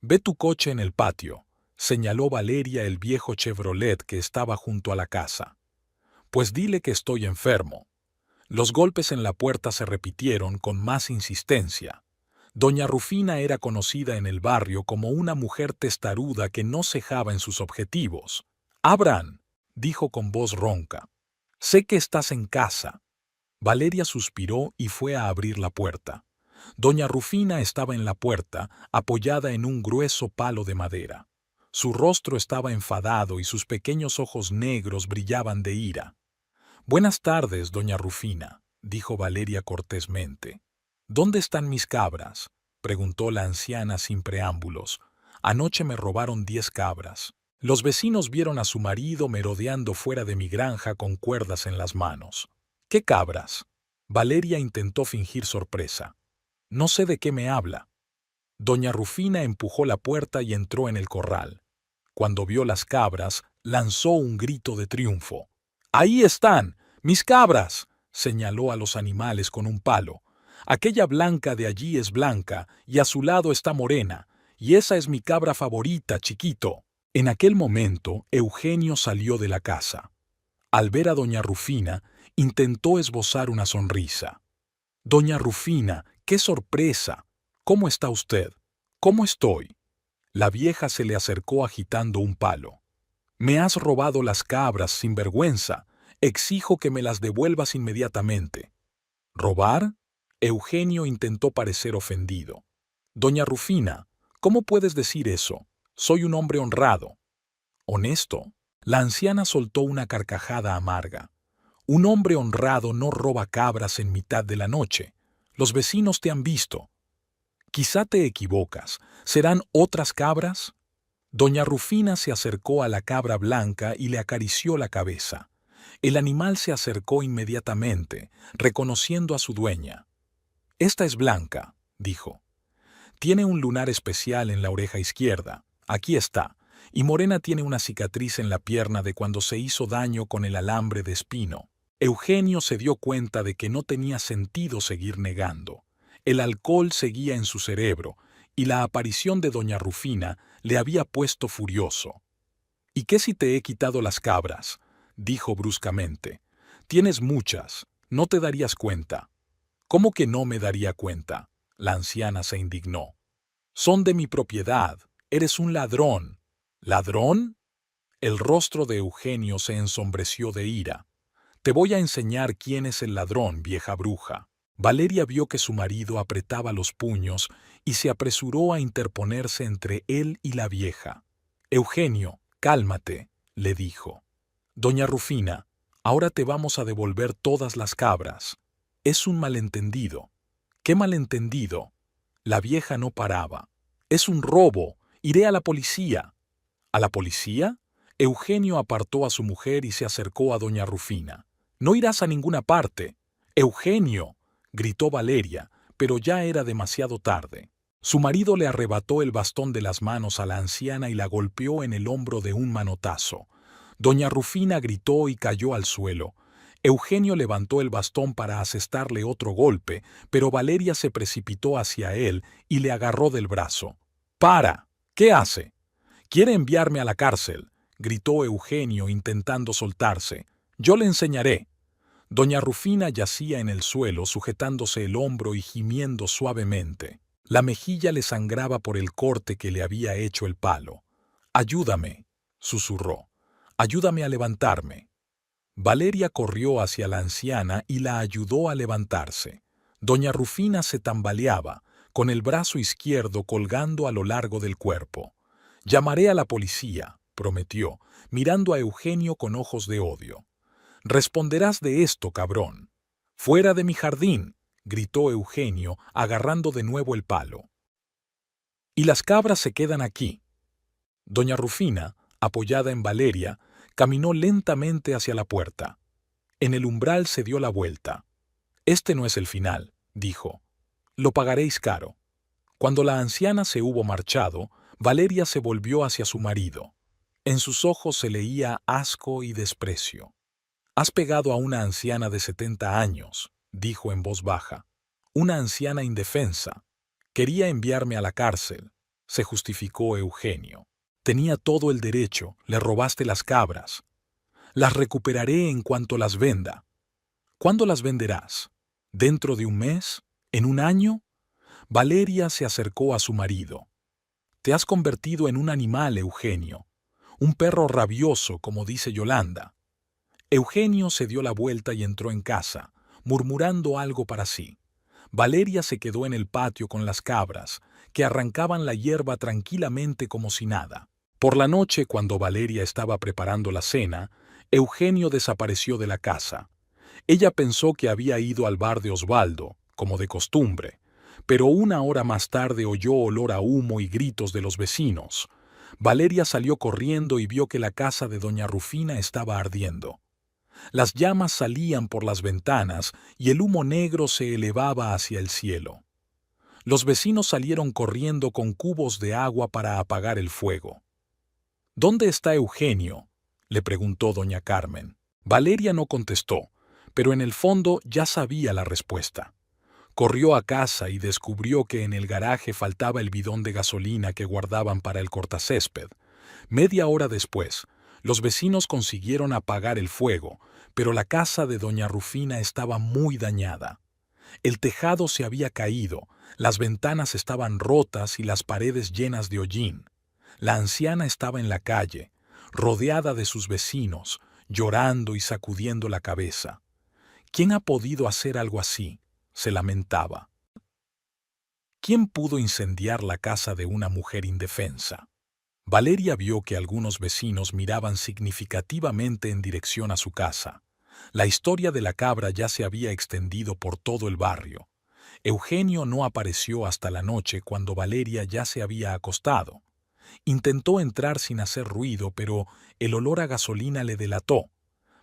Ve tu coche en el patio, señaló Valeria el viejo Chevrolet que estaba junto a la casa. Pues dile que estoy enfermo. Los golpes en la puerta se repitieron con más insistencia. Doña Rufina era conocida en el barrio como una mujer testaruda que no cejaba en sus objetivos. «Abran», dijo con voz ronca. «Sé que estás en casa». Valeria suspiró y fue a abrir la puerta. Doña Rufina estaba en la puerta, apoyada en un grueso palo de madera. Su rostro estaba enfadado y sus pequeños ojos negros brillaban de ira. «Buenas tardes, doña Rufina», dijo Valeria cortésmente. «¿Dónde están mis cabras?», preguntó la anciana sin preámbulos. «Anoche me robaron 10 cabras. Los vecinos vieron a su marido merodeando fuera de mi granja con cuerdas en las manos». «¿Qué cabras?». Valeria intentó fingir sorpresa. «No sé de qué me habla». Doña Rufina empujó la puerta y entró en el corral. Cuando vio las cabras, lanzó un grito de triunfo. «¡Ahí están! ¡Mis cabras!», señaló a los animales con un palo. «Aquella blanca de allí es blanca y a su lado está morena, y esa es mi cabra favorita, chiquito». En aquel momento, Eugenio salió de la casa. Al ver a doña Rufina, intentó esbozar una sonrisa. «Doña Rufina, qué sorpresa. ¿Cómo está usted? ¿Cómo estoy?». La vieja se le acercó agitando un palo. «Me has robado las cabras, sinvergüenza. Exijo que me las devuelvas inmediatamente». «¿Robar?». Eugenio intentó parecer ofendido. «Doña Rufina, ¿cómo puedes decir eso? Soy un hombre honrado». «¿Honesto?». La anciana soltó una carcajada amarga. «Un hombre honrado no roba cabras en mitad de la noche. Los vecinos te han visto». «Quizá te equivocas. ¿Serán otras cabras?». Doña Rufina se acercó a la cabra blanca y le acarició la cabeza. El animal se acercó inmediatamente, reconociendo a su dueña. «Esta es blanca», dijo. «Tiene un lunar especial en la oreja izquierda. Aquí está. Y morena tiene una cicatriz en la pierna de cuando se hizo daño con el alambre de espino». Eugenio se dio cuenta de que no tenía sentido seguir negando. El alcohol seguía en su cerebro, y la aparición de doña Rufina le había puesto furioso. «¿Y qué si te he quitado las cabras?», dijo bruscamente. «Tienes muchas, no te darías cuenta». «¿Cómo que no me daría cuenta?». La anciana se indignó. «Son de mi propiedad, eres un ladrón». «¿Ladrón?». El rostro de Eugenio se ensombreció de ira. «Te voy a enseñar quién es el ladrón, vieja bruja». Valeria vio que su marido apretaba los puños y se apresuró a interponerse entre él y la vieja. «Eugenio, cálmate», le dijo. «Doña Rufina, ahora te vamos a devolver todas las cabras. Es un malentendido». ¡Qué malentendido! La vieja no paraba. «Es un robo. Iré a la policía». ¿A la policía? Eugenio apartó a su mujer y se acercó a doña Rufina. «No irás a ninguna parte». «Eugenio», gritó Valeria, pero ya era demasiado tarde. Su marido le arrebató el bastón de las manos a la anciana y la golpeó en el hombro de un manotazo. Doña Rufina gritó y cayó al suelo. Eugenio levantó el bastón para asestarle otro golpe, pero Valeria se precipitó hacia él y le agarró del brazo. «¡Para! ¿Qué hace?» «Quiere enviarme a la cárcel», gritó Eugenio intentando soltarse. «Yo le enseñaré». Doña Rufina yacía en el suelo sujetándose el hombro y gimiendo suavemente. La mejilla le sangraba por el corte que le había hecho el palo. «Ayúdame», susurró. «Ayúdame a levantarme». Valeria corrió hacia la anciana y la ayudó a levantarse. Doña Rufina se tambaleaba, con el brazo izquierdo colgando a lo largo del cuerpo. «Llamaré a la policía», prometió, mirando a Eugenio con ojos de odio. «Responderás de esto, cabrón». «Fuera de mi jardín», gritó Eugenio, agarrando de nuevo el palo. «Y las cabras se quedan aquí». Doña Rufina, apoyada en Valeria, caminó lentamente hacia la puerta. En el umbral se dio la vuelta. «Este no es el final», dijo. «Lo pagaréis caro». Cuando la anciana se hubo marchado, Valeria se volvió hacia su marido. En sus ojos se leía asco y desprecio. «Has pegado a una anciana de 70 años», dijo en voz baja. «Una anciana indefensa. Quería enviarme a la cárcel», se justificó Eugenio. «Tenía todo el derecho, le robaste las cabras. Las recuperaré en cuanto las venda». «¿Cuándo las venderás? ¿Dentro de un mes? ¿En un año?» Valeria se acercó a su marido. «Te has convertido en un animal, Eugenio. Un perro rabioso, como dice Yolanda». Eugenio se dio la vuelta y entró en casa, murmurando algo para sí. Valeria se quedó en el patio con las cabras, que arrancaban la hierba tranquilamente como si nada. Por la noche, cuando Valeria estaba preparando la cena, Eugenio desapareció de la casa. Ella pensó que había ido al bar de Osvaldo, como de costumbre, pero una hora más tarde oyó olor a humo y gritos de los vecinos. Valeria salió corriendo y vio que la casa de doña Rufina estaba ardiendo. Las llamas salían por las ventanas y el humo negro se elevaba hacia el cielo. Los vecinos salieron corriendo con cubos de agua para apagar el fuego. «¿Dónde está Eugenio?», le preguntó doña Carmen. Valeria no contestó, pero en el fondo ya sabía la respuesta. Corrió a casa y descubrió que en el garaje faltaba el bidón de gasolina que guardaban para el cortacésped. Media hora después, los vecinos consiguieron apagar el fuego, pero la casa de doña Rufina estaba muy dañada. El tejado se había caído, las ventanas estaban rotas y las paredes llenas de hollín. La anciana estaba en la calle, rodeada de sus vecinos, llorando y sacudiendo la cabeza. «¿Quién ha podido hacer algo así?», se lamentaba. «¿Quién pudo incendiar la casa de una mujer indefensa?». Valeria vio que algunos vecinos miraban significativamente en dirección a su casa. La historia de la cabra ya se había extendido por todo el barrio. Eugenio no apareció hasta la noche cuando Valeria ya se había acostado. Intentó entrar sin hacer ruido, pero el olor a gasolina le delató.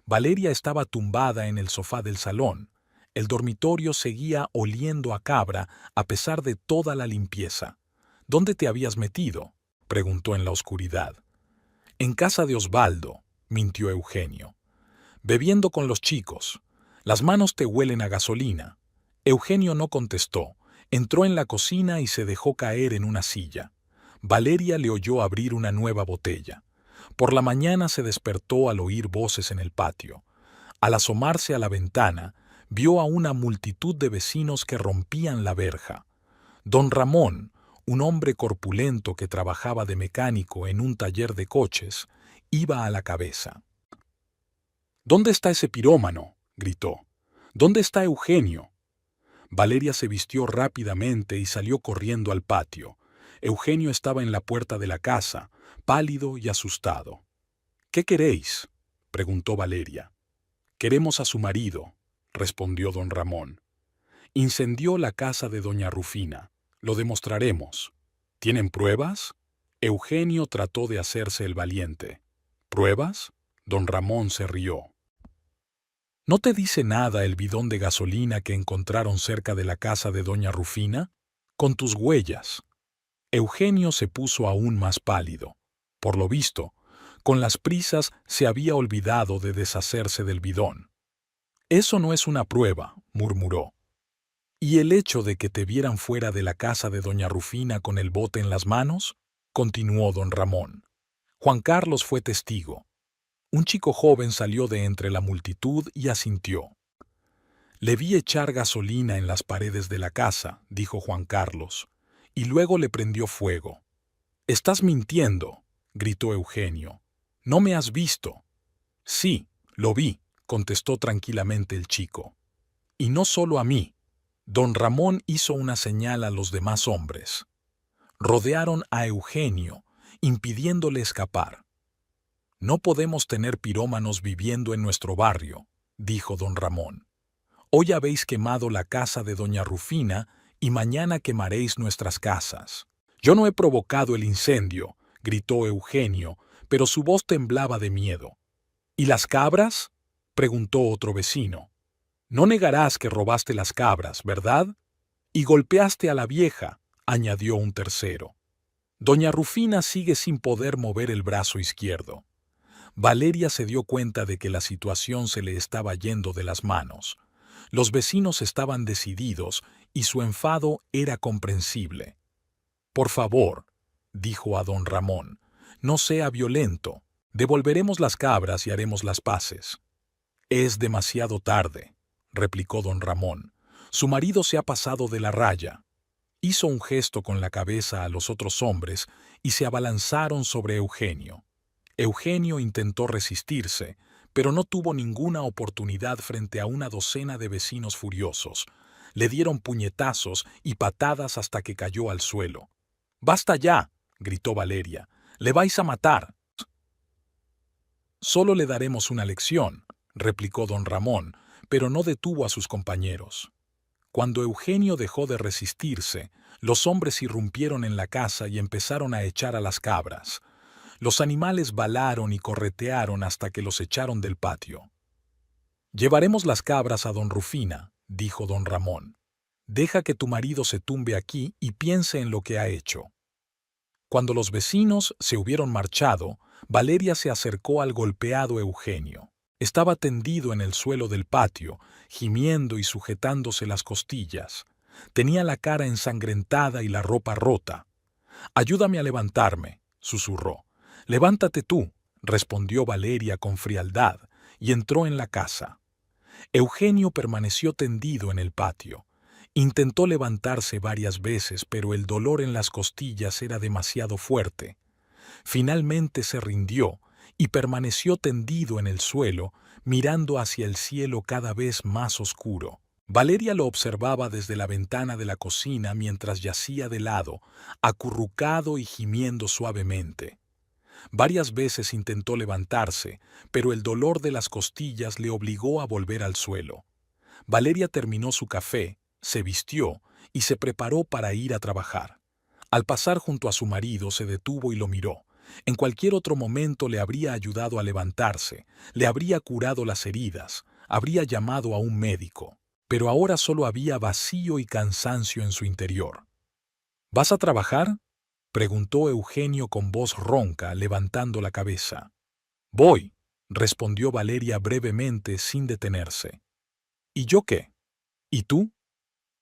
Valeria estaba tumbada en el sofá del salón. El dormitorio seguía oliendo a cabra a pesar de toda la limpieza. «¿Dónde te habías metido?», preguntó en la oscuridad. «En casa de Osvaldo», mintió Eugenio. «Bebiendo con los chicos. Las manos te huelen a gasolina». Eugenio no contestó. Entró en la cocina y se dejó caer en una silla. Valeria le oyó abrir una nueva botella. Por la mañana se despertó al oír voces en el patio. Al asomarse a la ventana, vio a una multitud de vecinos que rompían la verja. Don Ramón, un hombre corpulento que trabajaba de mecánico en un taller de coches, iba a la cabeza. «¿Dónde está ese pirómano?», gritó. «¿Dónde está Eugenio?». Valeria se vistió rápidamente y salió corriendo al patio. Eugenio estaba en la puerta de la casa, pálido y asustado. «¿Qué queréis?», preguntó Valeria. «Queremos a su marido», respondió don Ramón. Incendió la casa de doña Rufina. Lo demostraremos. ¿Tienen pruebas? Eugenio trató de hacerse el valiente. ¿Pruebas? Don Ramón se rió. ¿No te dice nada el bidón de gasolina que encontraron cerca de la casa de doña Rufina? Con tus huellas. Eugenio se puso aún más pálido. Por lo visto, con las prisas se había olvidado de deshacerse del bidón. Eso no es una prueba, murmuró. ¿Y el hecho de que te vieran fuera de la casa de doña Rufina con el bote en las manos? Continuó don Ramón. Juan Carlos fue testigo. Un chico joven salió de entre la multitud y asintió. Le vi echar gasolina en las paredes de la casa, dijo Juan Carlos, y luego le prendió fuego. «Estás mintiendo», gritó Eugenio. «No me has visto». «Sí, lo vi», contestó tranquilamente el chico. «Y no solo a mí». Don Ramón hizo una señal a los demás hombres. Rodearon a Eugenio, impidiéndole escapar. «No podemos tener pirómanos viviendo en nuestro barrio», dijo don Ramón. «Hoy habéis quemado la casa de doña Rufina y mañana quemaréis nuestras casas». «Yo no he provocado el incendio», gritó Eugenio, pero su voz temblaba de miedo. «¿Y las cabras?», preguntó otro vecino. «No negarás que robaste las cabras, ¿verdad? Y golpeaste a la vieja», añadió un tercero. Doña Rufina sigue sin poder mover el brazo izquierdo. Valeria se dio cuenta de que la situación se le estaba yendo de las manos. Los vecinos estaban decididos y su enfado era comprensible. «Por favor», dijo a don Ramón, «no sea violento. Devolveremos las cabras y haremos las paces». «Es demasiado tarde», replicó don Ramón. «Su marido se ha pasado de la raya». Hizo un gesto con la cabeza a los otros hombres y se abalanzaron sobre Eugenio. Eugenio intentó resistirse, pero no tuvo ninguna oportunidad frente a una docena de vecinos furiosos. Le dieron puñetazos y patadas hasta que cayó al suelo. «¡Basta ya!», gritó Valeria. «¡Le vais a matar!». «Solo le daremos una lección», replicó don Ramón, pero no detuvo a sus compañeros. Cuando Eugenio dejó de resistirse, los hombres irrumpieron en la casa y empezaron a echar a las cabras. Los animales balaron y corretearon hasta que los echaron del patio. «Llevaremos las cabras a don Rufina», dijo don Ramón. «Deja que tu marido se tumbe aquí y piense en lo que ha hecho». Cuando los vecinos se hubieron marchado, Valeria se acercó al golpeado Eugenio. Estaba tendido en el suelo del patio, gimiendo y sujetándose las costillas. Tenía la cara ensangrentada y la ropa rota. «Ayúdame a levantarme», susurró. «Levántate tú», respondió Valeria con frialdad, y entró en la casa. Eugenio permaneció tendido en el patio. Intentó levantarse varias veces, pero el dolor en las costillas era demasiado fuerte. Finalmente se rindió y permaneció tendido en el suelo, mirando hacia el cielo cada vez más oscuro. Valeria lo observaba desde la ventana de la cocina mientras yacía de lado, acurrucado y gimiendo suavemente. Varias veces intentó levantarse, pero el dolor de las costillas le obligó a volver al suelo. Valeria terminó su café, se vistió y se preparó para ir a trabajar. Al pasar junto a su marido se detuvo y lo miró. En cualquier otro momento le habría ayudado a levantarse, le habría curado las heridas, habría llamado a un médico, pero ahora solo había vacío y cansancio en su interior. «¿Vas a trabajar?», preguntó Eugenio con voz ronca, levantando la cabeza. «Voy», respondió Valeria brevemente sin detenerse. «¿Y yo qué? ¿Y tú?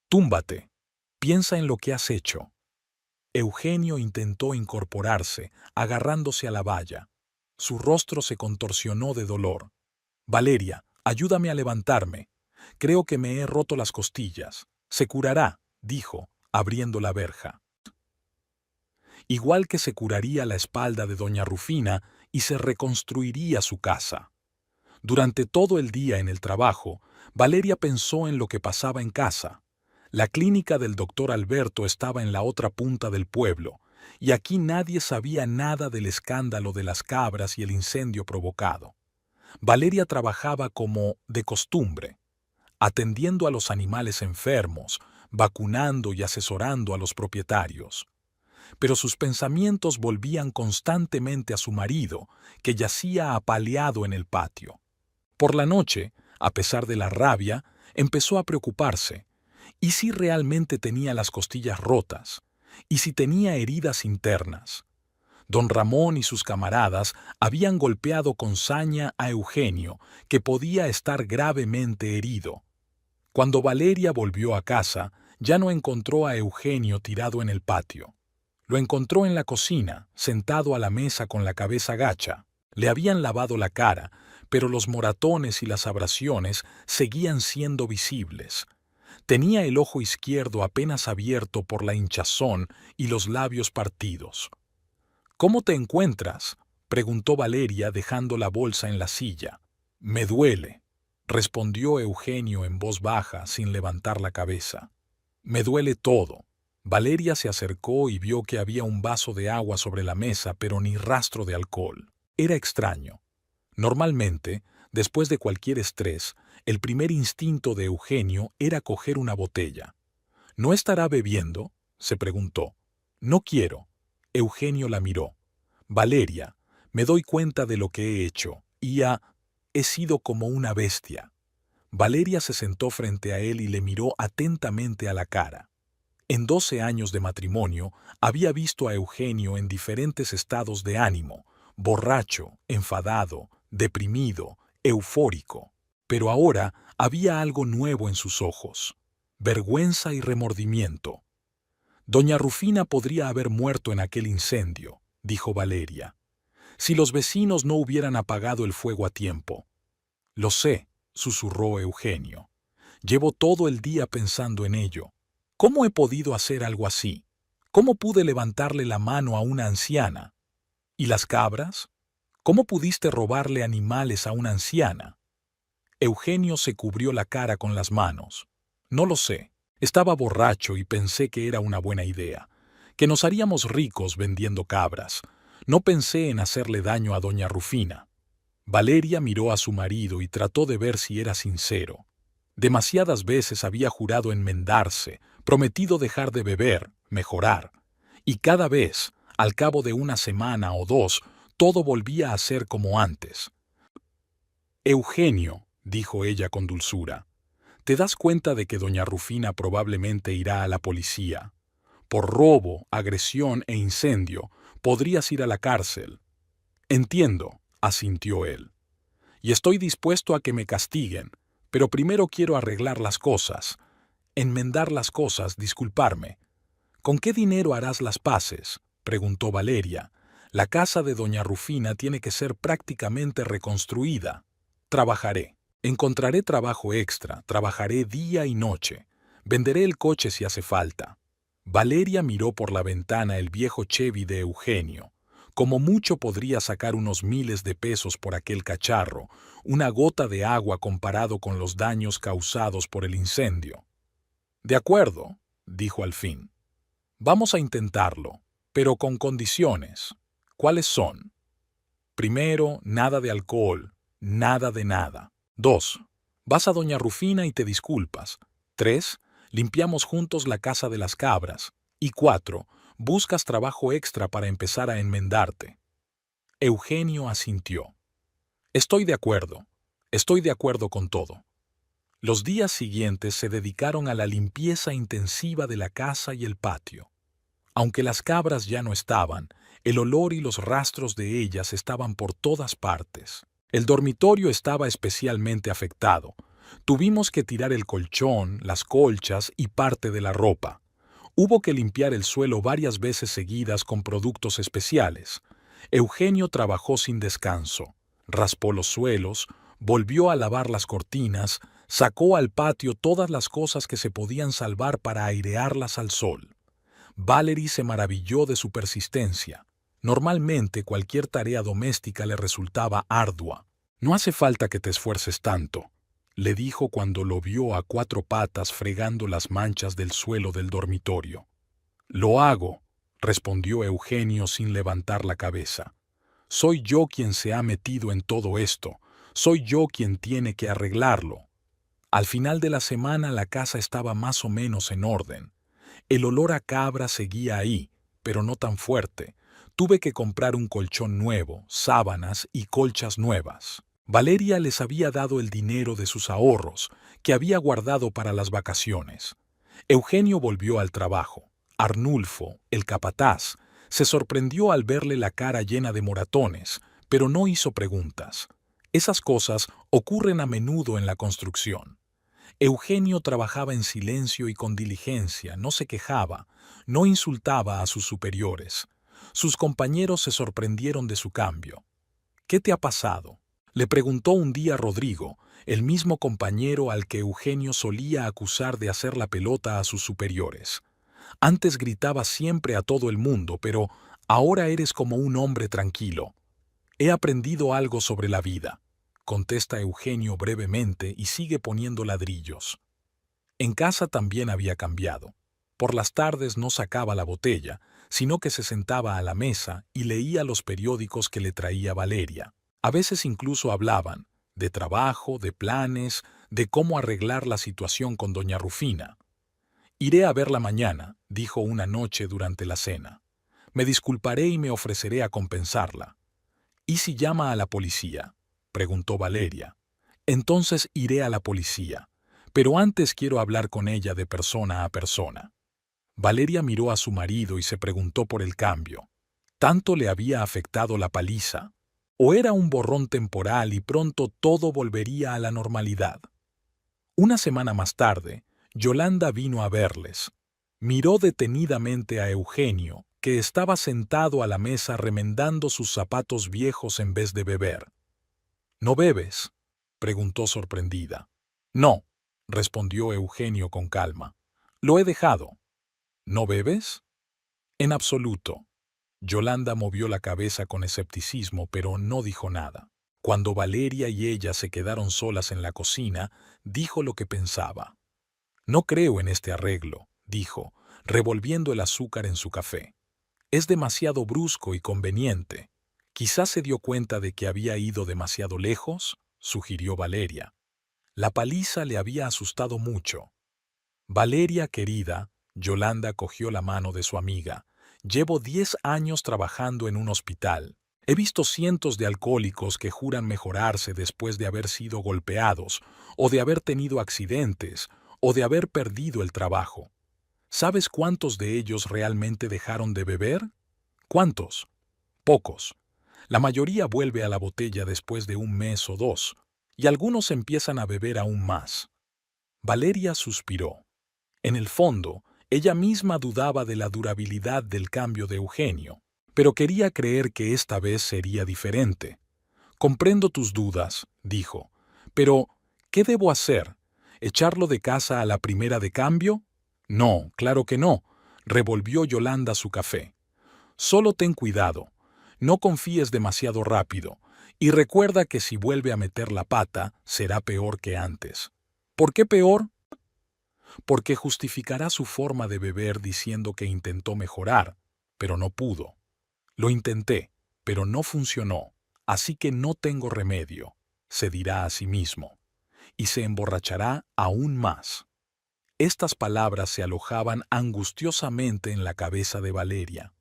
Túmbate. Piensa en lo que has hecho». Eugenio intentó incorporarse, agarrándose a la valla. Su rostro se contorsionó de dolor. «Valeria, ayúdame a levantarme. Creo que me he roto las costillas. Se curará», dijo, abriendo la verja. Igual que se curaría la espalda de doña Rufina y se reconstruiría su casa. Durante todo el día en el trabajo, Valeria pensó en lo que pasaba en casa. La clínica del doctor Alberto estaba en la otra punta del pueblo, y aquí nadie sabía nada del escándalo de las cabras y el incendio provocado. Valeria trabajaba como de costumbre. atendiendo a los animales enfermos, vacunando y asesorando a los propietarios. Pero sus pensamientos volvían constantemente a su marido, que yacía apaleado en el patio. Por la noche, a pesar de la rabia, empezó a preocuparse. ¿Y si realmente tenía las costillas rotas? ¿Y si tenía heridas internas? Don Ramón y sus camaradas habían golpeado con saña a Eugenio, que podía estar gravemente herido. Cuando Valeria volvió a casa, ya no encontró a Eugenio tirado en el patio. Lo encontró en la cocina, sentado a la mesa con la cabeza gacha. Le habían lavado la cara, pero los moratones y las abrasiones seguían siendo visibles. Tenía el ojo izquierdo apenas abierto por la hinchazón y los labios partidos. «¿Cómo te encuentras?», preguntó Valeria dejando la bolsa en la silla. «Me duele», respondió Eugenio en voz baja sin levantar la cabeza. «Me duele todo». Valeria se acercó y vio que había un vaso de agua sobre la mesa, pero ni rastro de alcohol. Era extraño. Normalmente, después de cualquier estrés, el primer instinto de Eugenio era coger una botella. «¿No estará bebiendo?», se preguntó. «No quiero». Eugenio la miró. «Valeria, me doy cuenta de lo que he hecho, y he sido como una bestia». Valeria se sentó frente a él y le miró atentamente a la cara. En 12 años de matrimonio había visto a Eugenio en diferentes estados de ánimo, borracho, enfadado, deprimido, eufórico. Pero ahora había algo nuevo en sus ojos: vergüenza y remordimiento. «Doña Rufina podría haber muerto en aquel incendio», dijo Valeria, «si los vecinos no hubieran apagado el fuego a tiempo». «Lo sé», susurró Eugenio. «Llevo todo el día pensando en ello. ¿Cómo he podido hacer algo así? ¿Cómo pude levantarle la mano a una anciana? ¿Y las cabras? ¿Cómo pudiste robarle animales a una anciana?» Eugenio se cubrió la cara con las manos. «No lo sé. Estaba borracho y pensé que era una buena idea, que nos haríamos ricos vendiendo cabras. No pensé en hacerle daño a doña Rufina». Valeria miró a su marido y trató de ver si era sincero. Demasiadas veces había jurado enmendarse, prometido dejar de beber, mejorar. Y cada vez, al cabo de una semana o dos, todo volvía a ser como antes. «Eugenio», dijo ella con dulzura, «¿te das cuenta de que doña Rufina probablemente irá a la policía? Por robo, agresión e incendio, podrías ir a la cárcel». «Entiendo», asintió él. «Y estoy dispuesto a que me castiguen, pero primero quiero arreglar las cosas. Enmendar las cosas, disculparme». «¿Con qué dinero harás las paces?», preguntó Valeria. «La casa de doña Rufina tiene que ser prácticamente reconstruida». «Trabajaré. Encontraré trabajo extra, trabajaré día y noche. Venderé el coche si hace falta». Valeria miró por la ventana el viejo Chevy de Eugenio. Como mucho podría sacar unos miles de pesos por aquel cacharro, una gota de agua comparado con los daños causados por el incendio. «De acuerdo», dijo al fin. «Vamos a intentarlo, pero con condiciones». «¿Cuáles son?» «Primero, nada de alcohol, nada de nada. 2. Vas a doña Rufina y te disculpas. 3. Limpiamos juntos la casa de las cabras. Y 4. Buscas trabajo extra para empezar a enmendarte». Eugenio asintió. «Estoy de acuerdo con todo». Los días siguientes se dedicaron a la limpieza intensiva de la casa y el patio. Aunque las cabras ya no estaban, el olor y los rastros de ellas estaban por todas partes. El dormitorio estaba especialmente afectado. Tuvimos que tirar el colchón, las colchas y parte de la ropa. Hubo que limpiar el suelo varias veces seguidas con productos especiales. Eugenio trabajó sin descanso. Raspó los suelos, volvió a lavar las cortinas, sacó al patio todas las cosas que se podían salvar para airearlas al sol. Valerie se maravilló de su persistencia. Normalmente cualquier tarea doméstica le resultaba ardua. «No hace falta que te esfuerces tanto», le dijo cuando lo vio a 4 patas fregando las manchas del suelo del dormitorio. «Lo hago», respondió Eugenio sin levantar la cabeza. «Soy yo quien se ha metido en todo esto. Soy yo quien tiene que arreglarlo». Al final de la semana la casa estaba más o menos en orden. El olor a cabra seguía ahí, pero no tan fuerte. Tuve que comprar un colchón nuevo, sábanas y colchas nuevas. Valeria les había dado el dinero de sus ahorros, que había guardado para las vacaciones. Eugenio volvió al trabajo. Arnulfo, el capataz, se sorprendió al verle la cara llena de moratones, pero no hizo preguntas. Esas cosas ocurren a menudo en la construcción. Eugenio trabajaba en silencio y con diligencia, no se quejaba, no insultaba a sus superiores. Sus compañeros se sorprendieron de su cambio. ¿Qué te ha pasado?, le preguntó un día Rodrigo, el mismo compañero al que Eugenio solía acusar de hacer la pelota a sus superiores. Antes gritaba siempre a todo el mundo, pero ahora eres como un hombre tranquilo. He aprendido algo sobre la vida, contesta Eugenio brevemente y sigue poniendo ladrillos. En casa también había cambiado. Por las tardes no sacaba la botella, sino que se sentaba a la mesa y leía los periódicos que le traía Valeria. A veces incluso hablaban de trabajo, de planes, de cómo arreglar la situación con doña Rufina. «Iré a verla mañana», dijo una noche durante la cena. «Me disculparé y me ofreceré a compensarla». «¿Y si llama a la policía?», preguntó Valeria. «Entonces iré a la policía, pero antes quiero hablar con ella de persona a persona». Valeria miró a su marido y se preguntó por el cambio. ¿Tanto le había afectado la paliza? ¿O era un borrón temporal y pronto todo volvería a la normalidad? Una semana más tarde, Yolanda vino a verles. Miró detenidamente a Eugenio, que estaba sentado a la mesa remendando sus zapatos viejos en vez de beber. «¿No bebes?», preguntó sorprendida. «No», respondió Eugenio con calma. «Lo he dejado». «¿No bebes?». «En absoluto». Yolanda movió la cabeza con escepticismo, pero no dijo nada. Cuando Valeria y ella se quedaron solas en la cocina, dijo lo que pensaba. «No creo en este arreglo», dijo, revolviendo el azúcar en su café. «Es demasiado brusco y conveniente». «Quizás se dio cuenta de que había ido demasiado lejos», sugirió Valeria. La paliza le había asustado mucho. «Valeria, querida», Yolanda cogió la mano de su amiga, «llevo 10 años trabajando en un hospital. He visto cientos de alcohólicos que juran mejorarse después de haber sido golpeados, o de haber tenido accidentes, o de haber perdido el trabajo. ¿Sabes cuántos de ellos realmente dejaron de beber? ¿Cuántos? Pocos. La mayoría vuelve a la botella después de un mes o 2, y algunos empiezan a beber aún más». Valeria suspiró. En el fondo, ella misma dudaba de la durabilidad del cambio de Eugenio, pero quería creer que esta vez sería diferente. «Comprendo tus dudas», dijo, «pero ¿qué debo hacer? ¿Echarlo de casa a la primera de cambio?» «No, claro que no», revolvió Yolanda su café. «Solo ten cuidado. No confíes demasiado rápido, y recuerda que si vuelve a meter la pata, será peor que antes». «¿Por qué peor?». «Porque justificará su forma de beber diciendo que intentó mejorar, pero no pudo. Lo intenté, pero no funcionó, así que no tengo remedio», se dirá a sí mismo, y se emborrachará aún más. Estas palabras se alojaban angustiosamente en la cabeza de Valeria.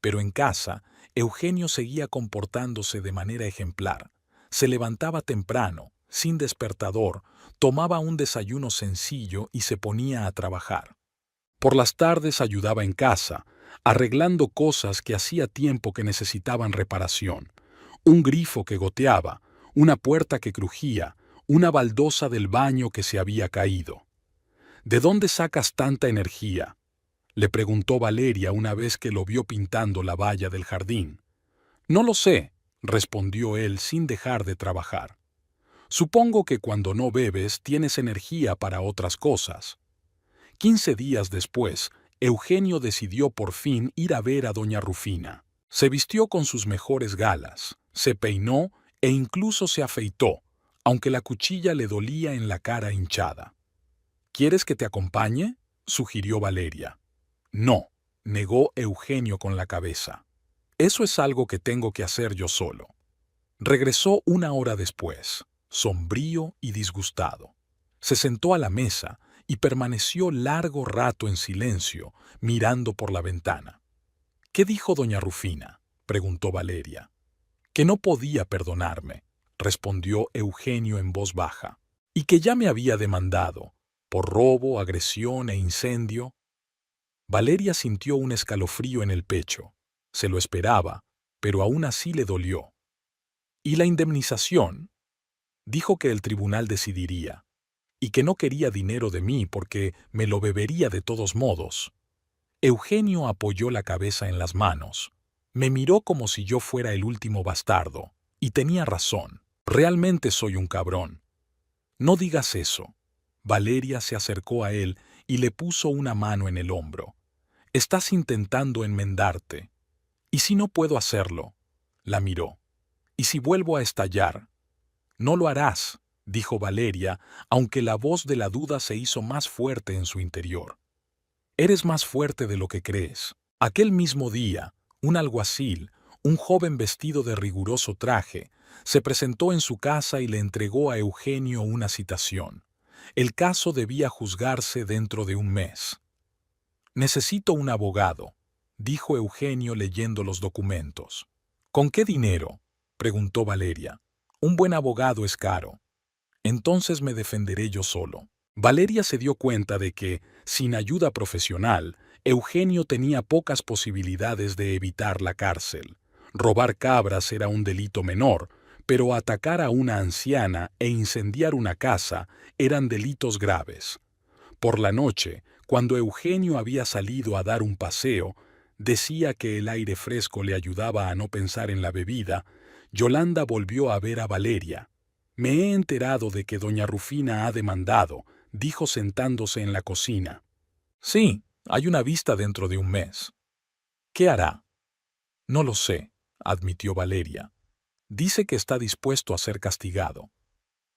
Pero en casa, Eugenio seguía comportándose de manera ejemplar. Se levantaba temprano, sin despertador, tomaba un desayuno sencillo y se ponía a trabajar. Por las tardes ayudaba en casa, arreglando cosas que hacía tiempo que necesitaban reparación. Un grifo que goteaba, una puerta que crujía, una baldosa del baño que se había caído. «¿De dónde sacas tanta energía?», le preguntó Valeria una vez que lo vio pintando la valla del jardín. «No lo sé», respondió él sin dejar de trabajar. «Supongo que cuando no bebes tienes energía para otras cosas». 15 días después, Eugenio decidió por fin ir a ver a doña Rufina. Se vistió con sus mejores galas, se peinó e incluso se afeitó, aunque la cuchilla le dolía en la cara hinchada. «¿Quieres que te acompañe?», sugirió Valeria. «No», negó Eugenio con la cabeza. «Eso es algo que tengo que hacer yo solo». Regresó una hora después, sombrío y disgustado. Se sentó a la mesa y permaneció largo rato en silencio, mirando por la ventana. «¿Qué dijo doña Rufina?», preguntó Valeria. «Que no podía perdonarme», respondió Eugenio en voz baja, «y que ya me había demandado, por robo, agresión e incendio». Valeria sintió un escalofrío en el pecho. Se lo esperaba, pero aún así le dolió. «¿Y la indemnización?», dijo que el tribunal decidiría, y que no quería dinero de mí porque me lo bebería de todos modos. Eugenio apoyó la cabeza en las manos. Me miró como si yo fuera el último bastardo, y tenía razón. Realmente soy un cabrón. «No digas eso». Valeria se acercó a él y le puso una mano en el hombro. «Estás intentando enmendarte. ¿Y si no puedo hacerlo?». La miró. «¿Y si vuelvo a estallar?». «No lo harás», dijo Valeria, aunque la voz de la duda se hizo más fuerte en su interior. «Eres más fuerte de lo que crees». Aquel mismo día, un alguacil, un joven vestido de riguroso traje, se presentó en su casa y le entregó a Eugenio una citación. El caso debía juzgarse dentro de un mes. «Necesito un abogado», dijo Eugenio leyendo los documentos. «¿Con qué dinero?», preguntó Valeria. «Un buen abogado es caro». «Entonces me defenderé yo solo». Valeria se dio cuenta de que, sin ayuda profesional, Eugenio tenía pocas posibilidades de evitar la cárcel. Robar cabras era un delito menor, pero atacar a una anciana e incendiar una casa eran delitos graves. Por la noche, cuando Eugenio había salido a dar un paseo, decía que el aire fresco le ayudaba a no pensar en la bebida. Yolanda volvió a ver a Valeria. «Me he enterado de que doña Rufina ha demandado», dijo sentándose en la cocina. «Sí, hay una vista dentro de un mes». «¿Qué hará?». «No lo sé», admitió Valeria. «Dice que está dispuesto a ser castigado».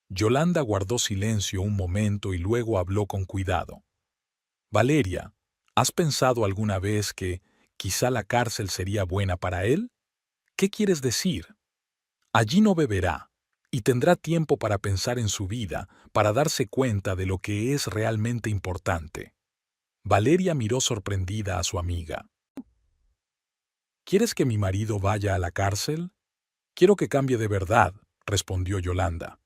Yolanda guardó silencio un momento y luego habló con cuidado. «Valeria, ¿has pensado alguna vez que quizá la cárcel sería buena para él? ¿Qué quieres decir?». «Allí no beberá, y tendrá tiempo para pensar en su vida, para darse cuenta de lo que es realmente importante». Valeria miró sorprendida a su amiga. «¿Quieres que mi marido vaya a la cárcel?». «Quiero que cambie de verdad», respondió Yolanda.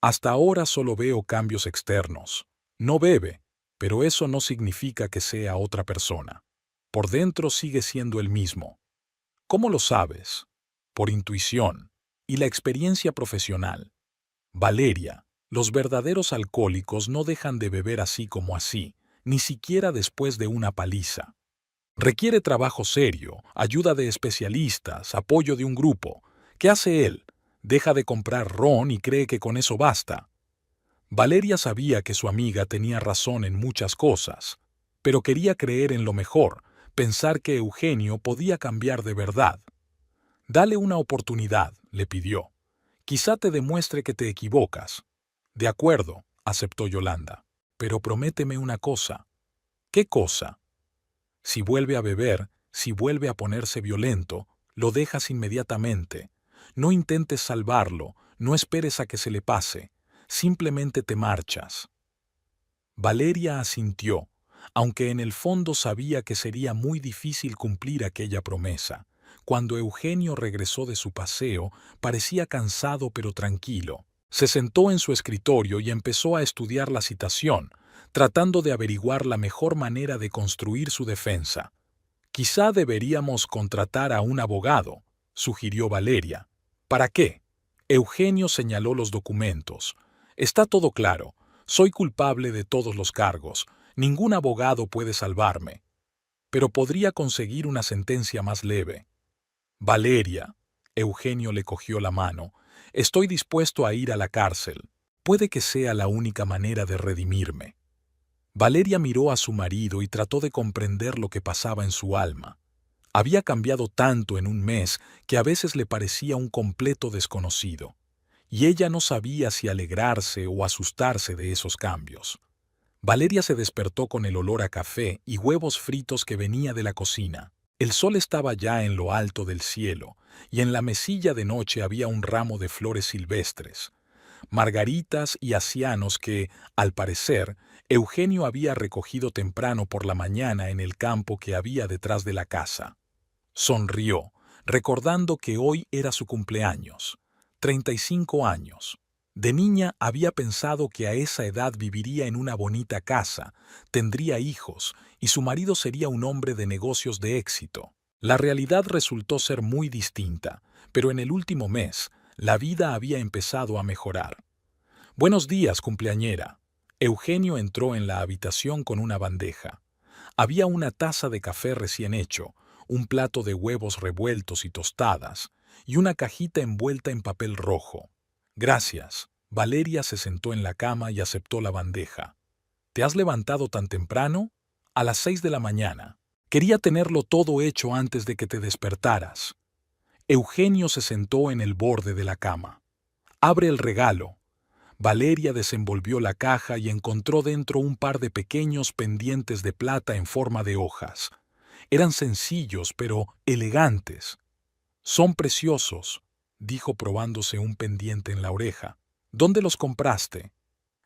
«Hasta ahora solo veo cambios externos. No bebe, pero eso no significa que sea otra persona. Por dentro sigue siendo el mismo». «¿Cómo lo sabes?». «Por intuición y la experiencia profesional». «Valeria, los verdaderos alcohólicos no dejan de beber así como así, ni siquiera después de una paliza. Requiere trabajo serio, ayuda de especialistas, apoyo de un grupo. ¿Qué hace él? Deja de comprar ron y cree que con eso basta». Valeria sabía que su amiga tenía razón en muchas cosas, pero quería creer en lo mejor, pensar que Eugenio podía cambiar de verdad. «Dale una oportunidad», le pidió. «Quizá te demuestre que te equivocas». «De acuerdo», aceptó Yolanda. «Pero prométeme una cosa». «¿Qué cosa?». «Si vuelve a beber, si vuelve a ponerse violento, lo dejas inmediatamente. No intentes salvarlo, no esperes a que se le pase. Simplemente te marchas». Valeria asintió, aunque en el fondo sabía que sería muy difícil cumplir aquella promesa. Cuando Eugenio regresó de su paseo, parecía cansado pero tranquilo. Se sentó en su escritorio y empezó a estudiar la citación, tratando de averiguar la mejor manera de construir su defensa. «Quizá deberíamos contratar a un abogado», sugirió Valeria. «¿Para qué?». Eugenio señaló los documentos. «Está todo claro. Soy culpable de todos los cargos. Ningún abogado puede salvarme. Pero podría conseguir una sentencia más leve». «Valeria», Eugenio le cogió la mano, «estoy dispuesto a ir a la cárcel. Puede que sea la única manera de redimirme». Valeria miró a su marido y trató de comprender lo que pasaba en su alma. Había cambiado tanto en un mes que a veces le parecía un completo desconocido, y ella no sabía si alegrarse o asustarse de esos cambios. Valeria se despertó con el olor a café y huevos fritos que venía de la cocina. El sol estaba ya en lo alto del cielo, y en la mesilla de noche había un ramo de flores silvestres. margaritas y asianos que, al parecer, Eugenio había recogido temprano por la mañana en el campo que había detrás de la casa. Sonrió, recordando que hoy era su cumpleaños. 35 años. De niña había pensado que a esa edad viviría en una bonita casa, tendría hijos y su marido sería un hombre de negocios de éxito. La realidad resultó ser muy distinta, pero en el último mes, la vida había empezado a mejorar. «Buenos días, cumpleañera». Eugenio entró en la habitación con una bandeja. Había una taza de café recién hecho, un plato de huevos revueltos y tostadas, y una cajita envuelta en papel rojo. «Gracias». Valeria se sentó en la cama y aceptó la bandeja. «¿Te has levantado tan temprano?» «A las 6 de la mañana. Quería tenerlo todo hecho antes de que te despertaras». Eugenio se sentó en el borde de la cama. «Abre el regalo». Valeria desenvolvió la caja y encontró dentro un par de pequeños pendientes de plata en forma de hojas. Eran sencillos, pero elegantes. «Son preciosos», dijo probándose un pendiente en la oreja. «¿Dónde los compraste?»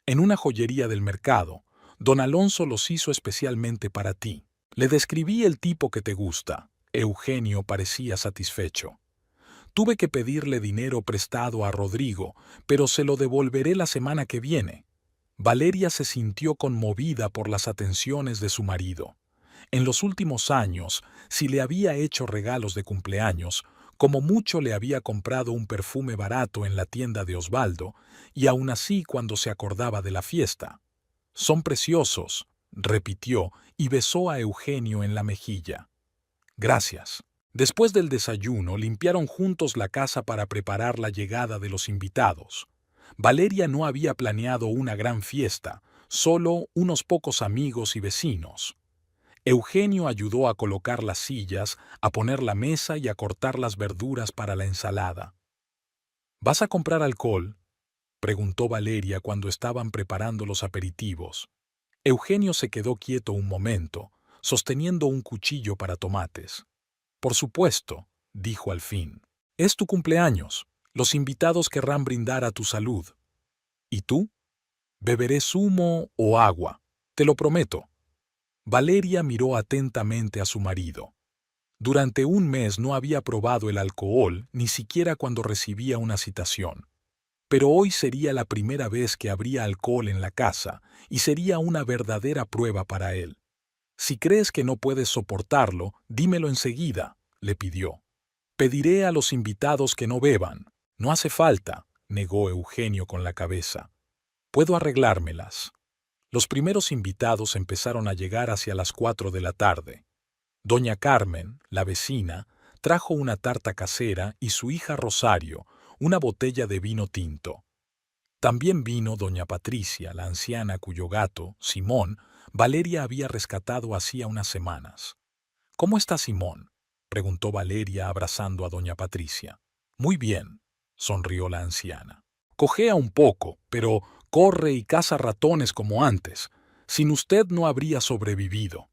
«En una joyería del mercado. Don Alonso los hizo especialmente para ti». «Le describí el tipo que te gusta». Eugenio parecía satisfecho. «Tuve que pedirle dinero prestado a Rodrigo, pero se lo devolveré la semana que viene». Valeria se sintió conmovida por las atenciones de su marido. En los últimos años, si le había hecho regalos de cumpleaños, como mucho le había comprado un perfume barato en la tienda de Osvaldo, y aún así cuando se acordaba de la fiesta. «Son preciosos», repitió y besó a Eugenio en la mejilla. «Gracias». Después del desayuno, limpiaron juntos la casa para preparar la llegada de los invitados. Valeria no había planeado una gran fiesta, solo unos pocos amigos y vecinos. Eugenio ayudó a colocar las sillas, a poner la mesa y a cortar las verduras para la ensalada. «¿Vas a comprar alcohol?», preguntó Valeria cuando estaban preparando los aperitivos. Eugenio se quedó quieto un momento, sosteniendo un cuchillo para tomates. «Por supuesto», dijo al fin. «Es tu cumpleaños. Los invitados querrán brindar a tu salud». «¿Y tú?» «Beberé zumo o agua, te lo prometo». Valeria miró atentamente a su marido. Durante un mes no había probado el alcohol, ni siquiera cuando recibía una citación. Pero hoy sería la primera vez que habría alcohol en la casa, y sería una verdadera prueba para él. «Si crees que no puedes soportarlo, dímelo enseguida», le pidió. «Pediré a los invitados que no beban». «No hace falta», negó Eugenio con la cabeza. «Puedo arreglármelas». Los primeros invitados empezaron a llegar hacia las 4 de la tarde. Doña Carmen, la vecina, trajo una tarta casera y su hija Rosario, una botella de vino tinto. También vino doña Patricia, la anciana cuyo gato, Simón, Valeria había rescatado hacía unas semanas. «¿Cómo está Simón?», preguntó Valeria abrazando a doña Patricia. «Muy bien», sonrió la anciana. «Cojea un poco, pero corre y caza ratones como antes. Sin usted no habría sobrevivido».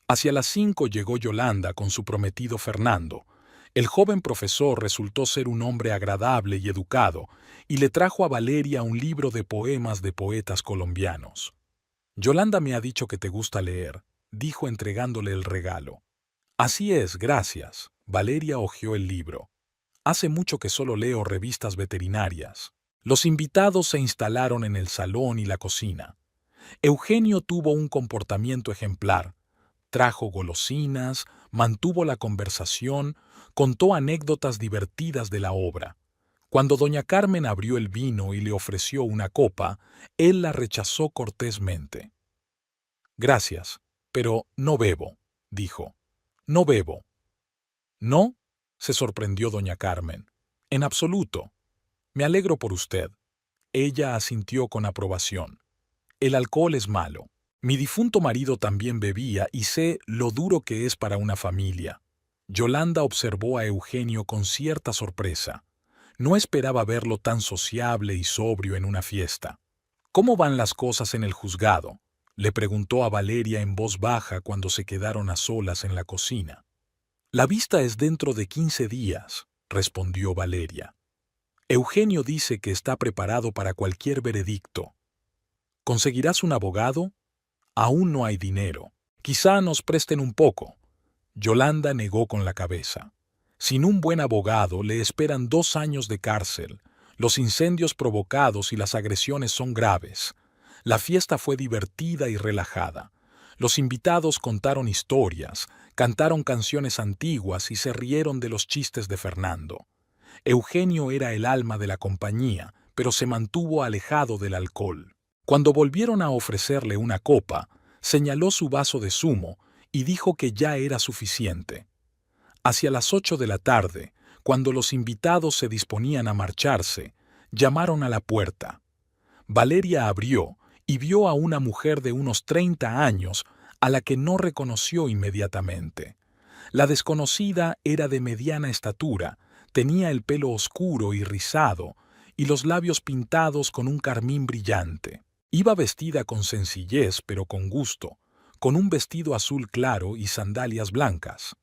Hacia las 5 llegó Yolanda con su prometido Fernando. El joven profesor resultó ser un hombre agradable y educado, y le trajo a Valeria un libro de poemas de poetas colombianos. «Yolanda me ha dicho que te gusta leer», dijo entregándole el regalo. «Así es, gracias». Valeria hojeó el libro. «Hace mucho que solo leo revistas veterinarias». Los invitados se instalaron en el salón y la cocina. Eugenio tuvo un comportamiento ejemplar. Trajo golosinas, mantuvo la conversación, contó anécdotas divertidas de la obra. Cuando doña Carmen abrió el vino y le ofreció una copa, él la rechazó cortésmente. «Gracias, pero no bebo», dijo. «No bebo». «¿No?», se sorprendió doña Carmen. «En absoluto. Me alegro por usted». Ella asintió con aprobación. «El alcohol es malo. Mi difunto marido también bebía y sé lo duro que es para una familia». Yolanda observó a Eugenio con cierta sorpresa. No esperaba verlo tan sociable y sobrio en una fiesta. «¿Cómo van las cosas en el juzgado?», le preguntó a Valeria en voz baja cuando se quedaron a solas en la cocina. «La vista es dentro de 15 días», respondió Valeria. Eugenio dice que está preparado para cualquier veredicto. ¿Conseguirás un abogado? Aún no hay dinero. Quizá nos presten un poco. Yolanda negó con la cabeza. Sin un buen abogado le esperan 2 años de cárcel. Los incendios provocados y las agresiones son graves. La fiesta fue divertida y relajada. Los invitados contaron historias, cantaron canciones antiguas y se rieron de los chistes de Fernando. Eugenio era el alma de la compañía, pero se mantuvo alejado del alcohol. Cuando volvieron a ofrecerle una copa, señaló su vaso de zumo y dijo que ya era suficiente. Hacia las 8 de la tarde, cuando los invitados se disponían a marcharse, llamaron a la puerta. Valeria abrió y vio a una mujer de unos 30 años a la que no reconoció inmediatamente. La desconocida era de mediana estatura, tenía el pelo oscuro y rizado y los labios pintados con un carmín brillante. Iba vestida con sencillez pero con gusto, con un vestido azul claro y sandalias blancas.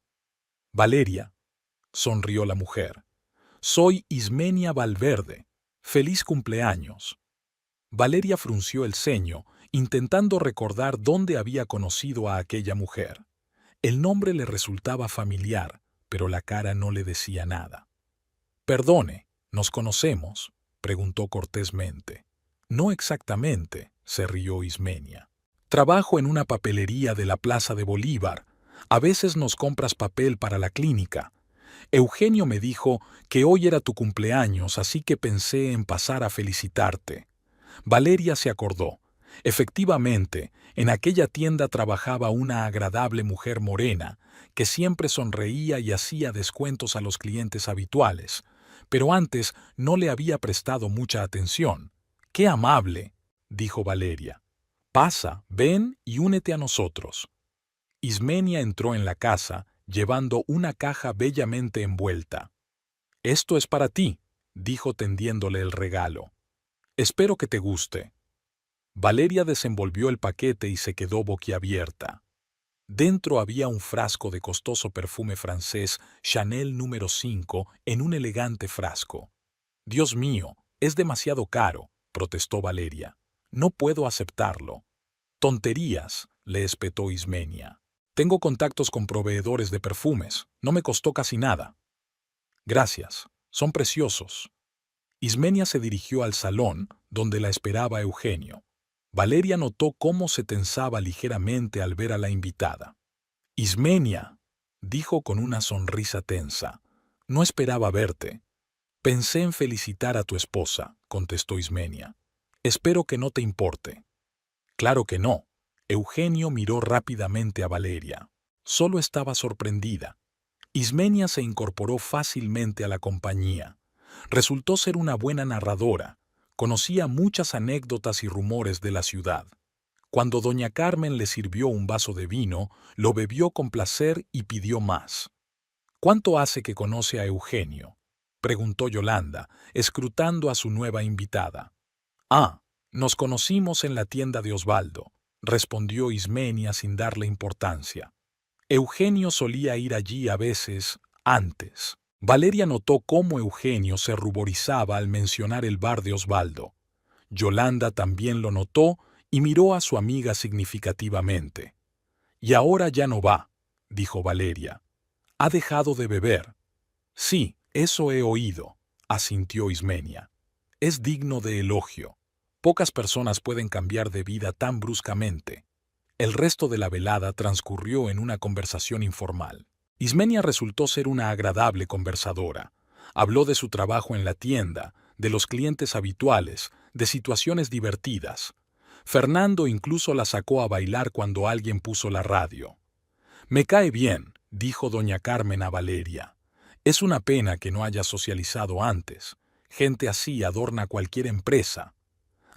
Valeria, sonrió la mujer, soy Ismenia Valverde. Feliz cumpleaños. Valeria frunció el ceño, intentando recordar dónde había conocido a aquella mujer. El nombre le resultaba familiar, pero la cara no le decía nada. Perdone, ¿nos conocemos?, preguntó cortésmente. No exactamente, se rió Ismenia. Trabajo en una papelería de la Plaza de Bolívar. A veces nos compras papel para la clínica. Eugenio me dijo que hoy era tu cumpleaños, así que pensé en pasar a felicitarte. Valeria se acordó. Efectivamente, en aquella tienda trabajaba una agradable mujer morena, que siempre sonreía y hacía descuentos a los clientes habituales, pero antes no le había prestado mucha atención. ¡Qué amable!, dijo Valeria. Pasa, ven y únete a nosotros. Ismenia entró en la casa, llevando una caja bellamente envuelta. Esto es para ti, dijo tendiéndole el regalo. Espero que te guste. Valeria desenvolvió el paquete y se quedó boquiabierta. Dentro había un frasco de costoso perfume francés Chanel número 5 en un elegante frasco. Dios mío, es demasiado caro, protestó Valeria. No puedo aceptarlo. Tonterías, le espetó Ismenia. Tengo contactos con proveedores de perfumes. No me costó casi nada. Gracias, son preciosos. Ismenia se dirigió al salón, donde la esperaba Eugenio. Valeria notó cómo se tensaba ligeramente al ver a la invitada. Ismenia, dijo con una sonrisa tensa, no esperaba verte. Pensé en felicitar a tu esposa, contestó Ismenia. Espero que no te importe. Claro que no. Eugenio miró rápidamente a Valeria. Solo estaba sorprendida. Ismenia se incorporó fácilmente a la compañía. Resultó ser una buena narradora. Conocía muchas anécdotas y rumores de la ciudad. Cuando doña Carmen le sirvió un vaso de vino, lo bebió con placer y pidió más. ¿Cuánto hace que conoce a Eugenio?, preguntó Yolanda, escrutando a su nueva invitada. Ah, nos conocimos en la tienda de Osvaldo, respondió Ismenia sin darle importancia. Eugenio solía ir allí a veces, antes. Valeria notó cómo Eugenio se ruborizaba al mencionar el bar de Osvaldo. Yolanda también lo notó y miró a su amiga significativamente. «Y ahora ya no va», dijo Valeria. «Ha dejado de beber». «Sí, eso he oído», asintió Ismenia. «Es digno de elogio. Pocas personas pueden cambiar de vida tan bruscamente». El resto de la velada transcurrió en una conversación informal. Ismenia resultó ser una agradable conversadora. Habló de su trabajo en la tienda, de los clientes habituales, de situaciones divertidas. Fernando incluso la sacó a bailar cuando alguien puso la radio. «Me cae bien», dijo doña Carmen a Valeria. «Es una pena que no haya socializado antes. Gente así adorna cualquier empresa».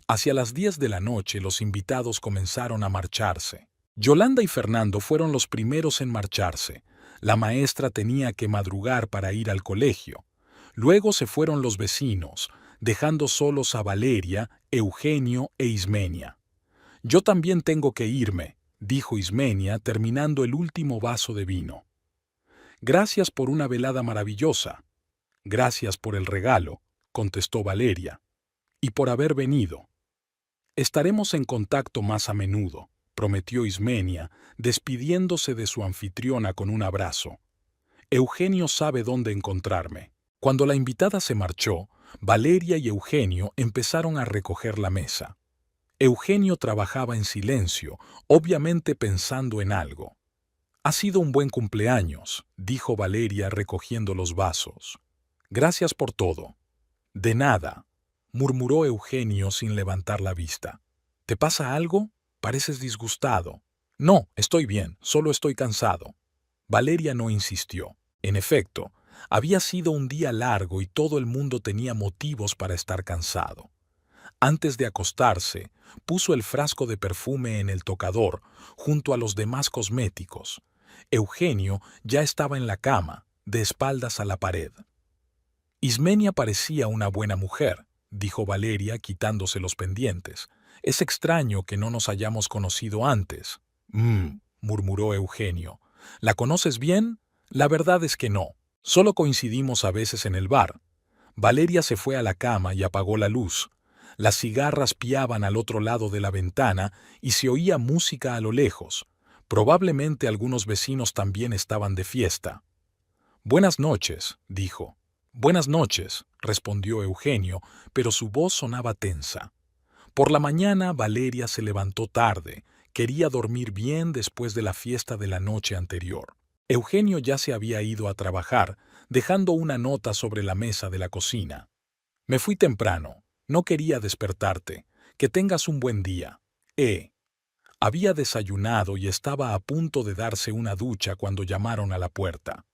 Hacia las 10 de la noche los invitados comenzaron a marcharse. Yolanda y Fernando fueron los primeros en marcharse. La maestra tenía que madrugar para ir al colegio. Luego se fueron los vecinos, dejando solos a Valeria, Eugenio e Ismenia. «Yo también tengo que irme», dijo Ismenia terminando el último vaso de vino. «Gracias por una velada maravillosa». «Gracias por el regalo», contestó Valeria, y por haber venido. Estaremos en contacto más a menudo, prometió Ismenia, despidiéndose de su anfitriona con un abrazo. Eugenio sabe dónde encontrarme. Cuando la invitada se marchó, Valeria y Eugenio empezaron a recoger la mesa. Eugenio trabajaba en silencio, obviamente pensando en algo. «Ha sido un buen cumpleaños», dijo Valeria recogiendo los vasos. «Gracias por todo». «De nada», murmuró Eugenio sin levantar la vista. «¿Te pasa algo? Pareces disgustado». «No, estoy bien, solo estoy cansado». Valeria no insistió. En efecto, había sido un día largo y todo el mundo tenía motivos para estar cansado. Antes de acostarse, puso el frasco de perfume en el tocador, junto a los demás cosméticos. Eugenio ya estaba en la cama, de espaldas a la pared. «Ismenia parecía una buena mujer», dijo Valeria quitándose los pendientes. «Es extraño que no nos hayamos conocido antes». Murmuró Eugenio. «¿La conoces bien? La verdad es que no. Solo coincidimos a veces en el bar». Valeria se fue a la cama y apagó la luz. Las cigarras piaban al otro lado de la ventana y se oía música a lo lejos. Probablemente algunos vecinos también estaban de fiesta. «Buenas noches», dijo. «Buenas noches», respondió Eugenio, pero su voz sonaba tensa. Por la mañana Valeria se levantó tarde. Quería dormir bien después de la fiesta de la noche anterior. Eugenio ya se había ido a trabajar, dejando una nota sobre la mesa de la cocina. «Me fui temprano. No quería despertarte. Que tengas un buen día. Había desayunado y estaba a punto de darse una ducha cuando llamaron a la puerta.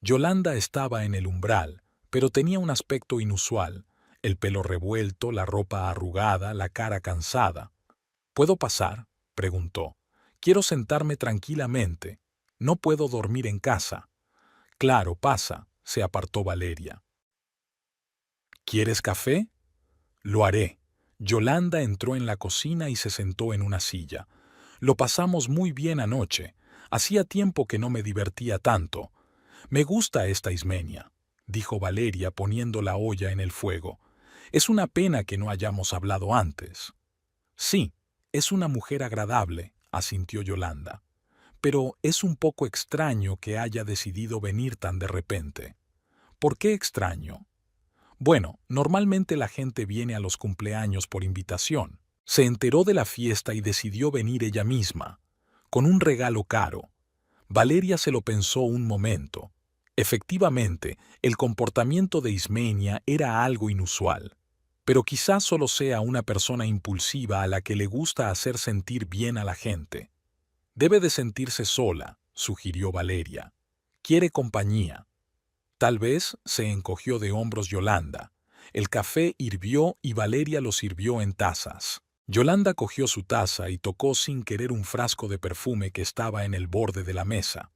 Yolanda estaba en el umbral, pero tenía un aspecto inusual, el pelo revuelto, la ropa arrugada, la cara cansada. «¿Puedo pasar?», preguntó. «Quiero sentarme tranquilamente. No puedo dormir en casa». «Claro, pasa», se apartó Valeria. «¿Quieres café?». «Lo haré». Yolanda entró en la cocina y se sentó en una silla. «Lo pasamos muy bien anoche. Hacía tiempo que no me divertía tanto». «Me gusta esta Ismenia», dijo Valeria poniendo la olla en el fuego. «Es una pena que no hayamos hablado antes». «Sí, es una mujer agradable», asintió Yolanda. «Pero es un poco extraño que haya decidido venir tan de repente». «¿Por qué extraño?». «Bueno, normalmente la gente viene a los cumpleaños por invitación. Se enteró de la fiesta y decidió venir ella misma, con un regalo caro». Valeria se lo pensó un momento. Efectivamente, el comportamiento de Ismenia era algo inusual. Pero quizás solo sea una persona impulsiva a la que le gusta hacer sentir bien a la gente. «Debe de sentirse sola», sugirió Valeria. «Quiere compañía». Tal vez se encogió de hombros Yolanda. El café hirvió y Valeria lo sirvió en tazas. Yolanda cogió su taza y tocó sin querer un frasco de perfume que estaba en el borde de la mesa.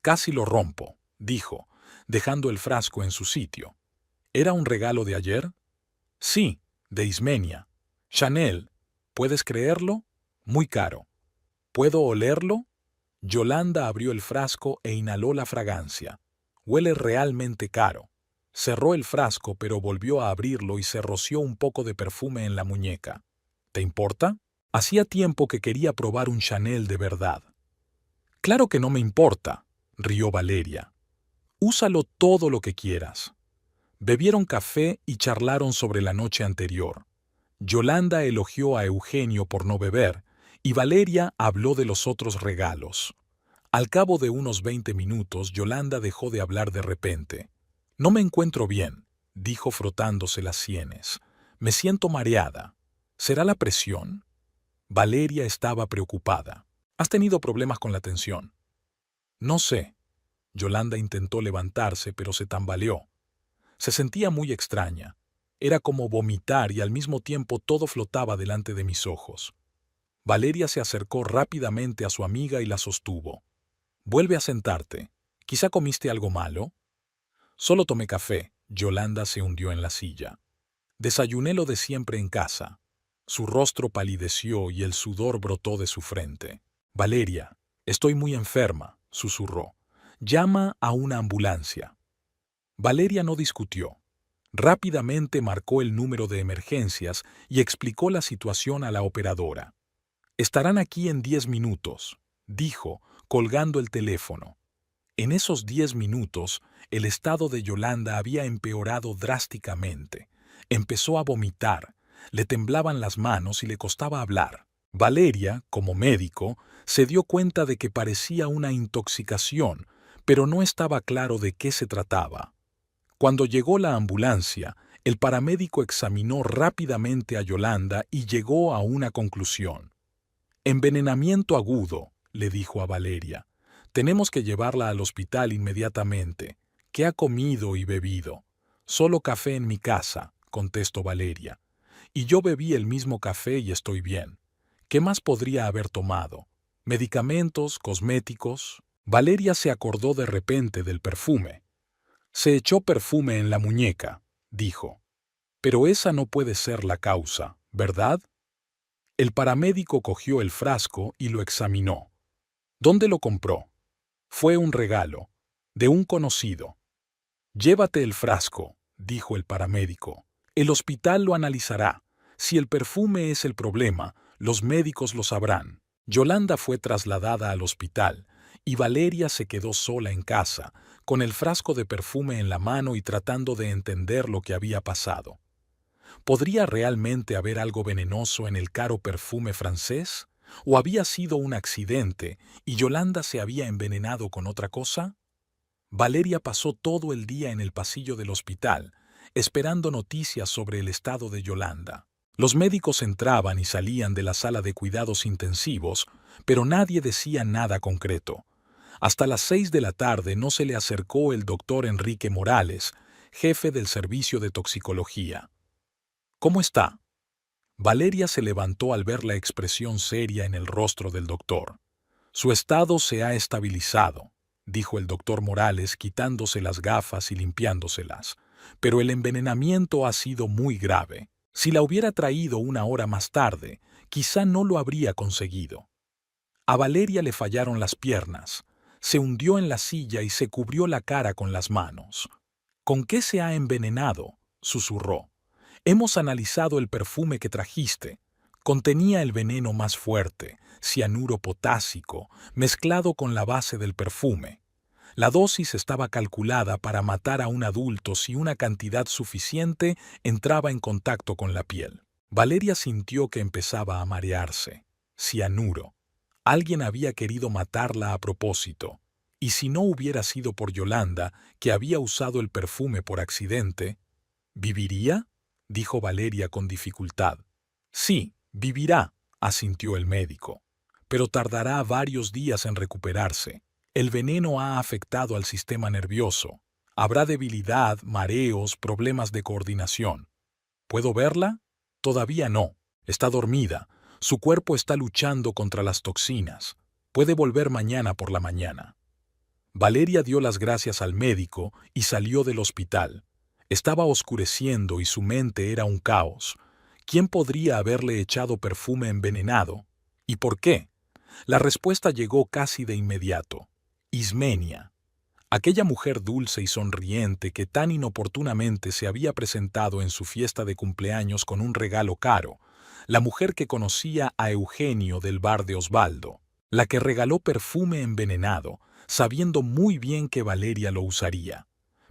«Casi lo rompo», dijo, dejando el frasco en su sitio. «¿Era un regalo de ayer?». «Sí, de Ismenia. Chanel. ¿Puedes creerlo? Muy caro». «¿Puedo olerlo?». Yolanda abrió el frasco e inhaló la fragancia. «Huele realmente caro». Cerró el frasco pero volvió a abrirlo y se roció un poco de perfume en la muñeca. «¿Te importa?». Hacía tiempo que quería probar un Chanel de verdad. «Claro que no me importa», rió Valeria. «Úsalo todo lo que quieras». Bebieron café y charlaron sobre la noche anterior. Yolanda elogió a Eugenio por no beber y Valeria habló de los otros regalos. Al cabo de unos 20 minutos, Yolanda dejó de hablar de repente. «No me encuentro bien», dijo frotándose las sienes. «Me siento mareada. ¿Será la presión?». Valeria estaba preocupada. «¿Has tenido problemas con la tensión?». «No sé». Yolanda intentó levantarse, pero se tambaleó. Se sentía muy extraña. Era como vomitar y al mismo tiempo todo flotaba delante de mis ojos. Valeria se acercó rápidamente a su amiga y la sostuvo. «Vuelve a sentarte. ¿Quizá comiste algo malo?». «Solo tomé café». Yolanda se hundió en la silla. «Desayuné lo de siempre en casa». Su rostro palideció y el sudor brotó de su frente. «Valeria, estoy muy enferma», susurró. «Llama a una ambulancia». Valeria no discutió. Rápidamente marcó el número de emergencias y explicó la situación a la operadora. «Estarán aquí en 10 minutos», dijo, colgando el teléfono. En esos 10 minutos, el estado de Yolanda había empeorado drásticamente. Empezó a vomitar, le temblaban las manos y le costaba hablar. Valeria, como médico, se dio cuenta de que parecía una intoxicación, pero no estaba claro de qué se trataba. Cuando llegó la ambulancia, el paramédico examinó rápidamente a Yolanda y llegó a una conclusión. «Envenenamiento agudo», le dijo a Valeria. «Tenemos que llevarla al hospital inmediatamente. ¿Qué ha comido y bebido?» «Solo café en mi casa», contestó Valeria. «Y yo bebí el mismo café y estoy bien. ¿Qué más podría haber tomado? ¿Medicamentos, cosméticos?» Valeria se acordó de repente del perfume. «Se echó perfume en la muñeca», dijo. «Pero esa no puede ser la causa, ¿verdad?» El paramédico cogió el frasco y lo examinó. «¿Dónde lo compró?» «Fue un regalo, de un conocido». «Llévate el frasco», dijo el paramédico. «El hospital lo analizará. Si el perfume es el problema, los médicos lo sabrán». Yolanda fue trasladada al hospital y Valeria se quedó sola en casa, con el frasco de perfume en la mano y tratando de entender lo que había pasado. ¿Podría realmente haber algo venenoso en el caro perfume francés? ¿O había sido un accidente y Yolanda se había envenenado con otra cosa? Valeria pasó todo el día en el pasillo del hospital, esperando noticias sobre el estado de Yolanda. Los médicos entraban y salían de la sala de cuidados intensivos, pero nadie decía nada concreto. Hasta las 6 de la tarde no se le acercó el doctor Enrique Morales, jefe del servicio de toxicología. «¿Cómo está?» Valeria se levantó al ver la expresión seria en el rostro del doctor. «Su estado se ha estabilizado», dijo el doctor Morales quitándose las gafas y limpiándoselas. «Pero el envenenamiento ha sido muy grave. Si la hubiera traído una hora más tarde, quizá no lo habría conseguido». A Valeria le fallaron las piernas. Se hundió en la silla y se cubrió la cara con las manos. «¿Con qué se ha envenenado?», susurró. «Hemos analizado el perfume que trajiste. Contenía el veneno más fuerte, cianuro potásico, mezclado con la base del perfume. La dosis estaba calculada para matar a un adulto si una cantidad suficiente entraba en contacto con la piel». Valeria sintió que empezaba a marearse. Cianuro. Alguien había querido matarla a propósito. Y si no hubiera sido por Yolanda, que había usado el perfume por accidente, ¿viviría?, dijo Valeria con dificultad. «Sí, vivirá», asintió el médico. «Pero tardará varios días en recuperarse. El veneno ha afectado al sistema nervioso. Habrá debilidad, mareos, problemas de coordinación». «¿Puedo verla?» «Todavía no. Está dormida. Su cuerpo está luchando contra las toxinas. Puede volver mañana por la mañana». Valeria dio las gracias al médico y salió del hospital. Estaba oscureciendo y su mente era un caos. ¿Quién podría haberle echado perfume envenenado? ¿Y por qué? La respuesta llegó casi de inmediato. Ismenia. Aquella mujer dulce y sonriente que tan inoportunamente se había presentado en su fiesta de cumpleaños con un regalo caro, la mujer que conocía a Eugenio del bar de Osvaldo, la que regaló perfume envenenado, sabiendo muy bien que Valeria lo usaría.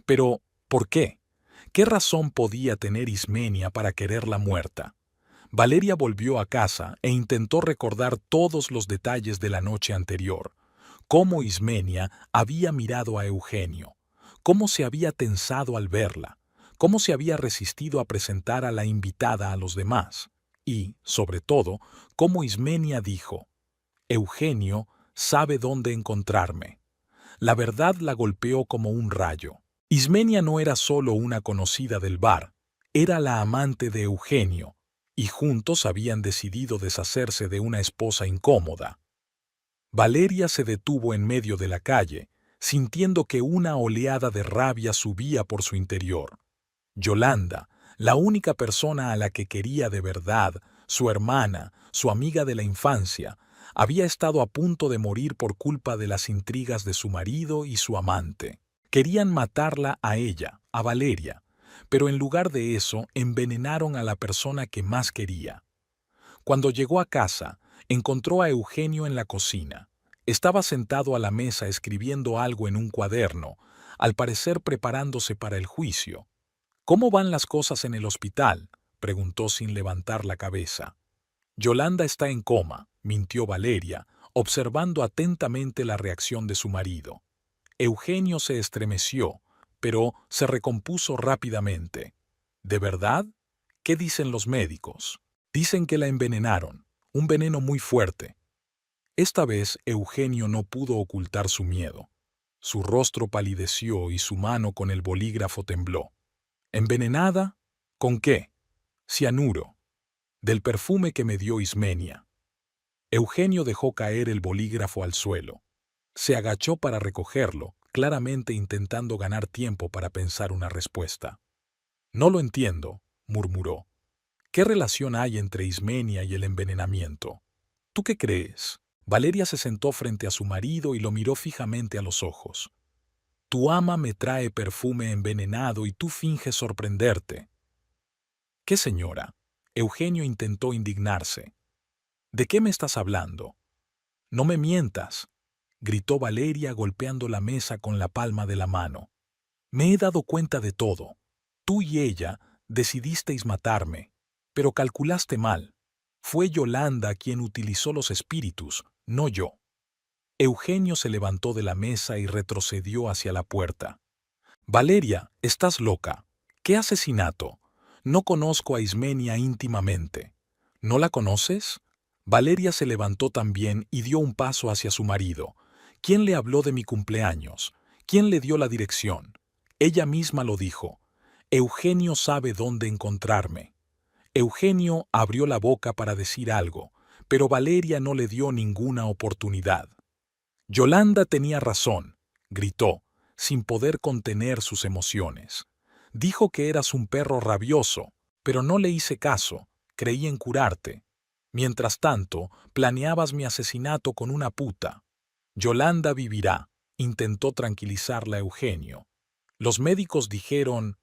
Pero, ¿por qué? ¿Qué razón podía tener Ismenia para quererla muerta? Valeria volvió a casa e intentó recordar todos los detalles de la noche anterior. Cómo Ismenia había mirado a Eugenio, cómo se había tensado al verla, cómo se había resistido a presentar a la invitada a los demás. Y, sobre todo, cómo Ismenia dijo: «Eugenio sabe dónde encontrarme». La verdad la golpeó como un rayo. Ismenia no era solo una conocida del bar, era la amante de Eugenio, y juntos habían decidido deshacerse de una esposa incómoda. Valeria se detuvo en medio de la calle, sintiendo que una oleada de rabia subía por su interior. Yolanda, la única persona a la que quería de verdad, su hermana, su amiga de la infancia, había estado a punto de morir por culpa de las intrigas de su marido y su amante. Querían matarla a ella, a Valeria, pero en lugar de eso envenenaron a la persona que más quería. Cuando llegó a casa, encontró a Eugenio en la cocina. Estaba sentado a la mesa escribiendo algo en un cuaderno, al parecer preparándose para el juicio. «¿Cómo van las cosas en el hospital?», preguntó sin levantar la cabeza. «Yolanda está en coma», mintió Valeria, observando atentamente la reacción de su marido. Eugenio se estremeció, pero se recompuso rápidamente. «¿De verdad? ¿Qué dicen los médicos?». «Dicen que la envenenaron, un veneno muy fuerte». Esta vez Eugenio no pudo ocultar su miedo. Su rostro palideció y su mano con el bolígrafo tembló. «¿Envenenada? ¿Con qué?». «Cianuro. Del perfume que me dio Ismenia». Eugenio dejó caer el bolígrafo al suelo. Se agachó para recogerlo, claramente intentando ganar tiempo para pensar una respuesta. «No lo entiendo», murmuró. «¿Qué relación hay entre Ismenia y el envenenamiento? ¿Tú qué crees?». Valeria se sentó frente a su marido y lo miró fijamente a los ojos. «Tu ama me trae perfume envenenado y tú finges sorprenderte». «¿Qué señora?». Eugenio intentó indignarse. «¿De qué me estás hablando?». «No me mientas», gritó Valeria golpeando la mesa con la palma de la mano. «Me he dado cuenta de todo. Tú y ella decidisteis matarme, pero calculaste mal. Fue Yolanda quien utilizó los espíritus, no yo». Eugenio se levantó de la mesa y retrocedió hacia la puerta. «Valeria, estás loca. ¿Qué asesinato? No conozco a Ismenia íntimamente». «¿No la conoces?». Valeria se levantó también y dio un paso hacia su marido. «¿Quién le habló de mi cumpleaños? ¿Quién le dio la dirección?». «Ella misma lo dijo. Eugenio sabe dónde encontrarme». Eugenio abrió la boca para decir algo, pero Valeria no le dio ninguna oportunidad. «Yolanda tenía razón», gritó, sin poder contener sus emociones. «Dijo que eras un perro rabioso, pero no le hice caso, creí en curarte. Mientras tanto, planeabas mi asesinato con una puta». «Yolanda vivirá», intentó tranquilizarla Eugenio. «Los médicos dijeron,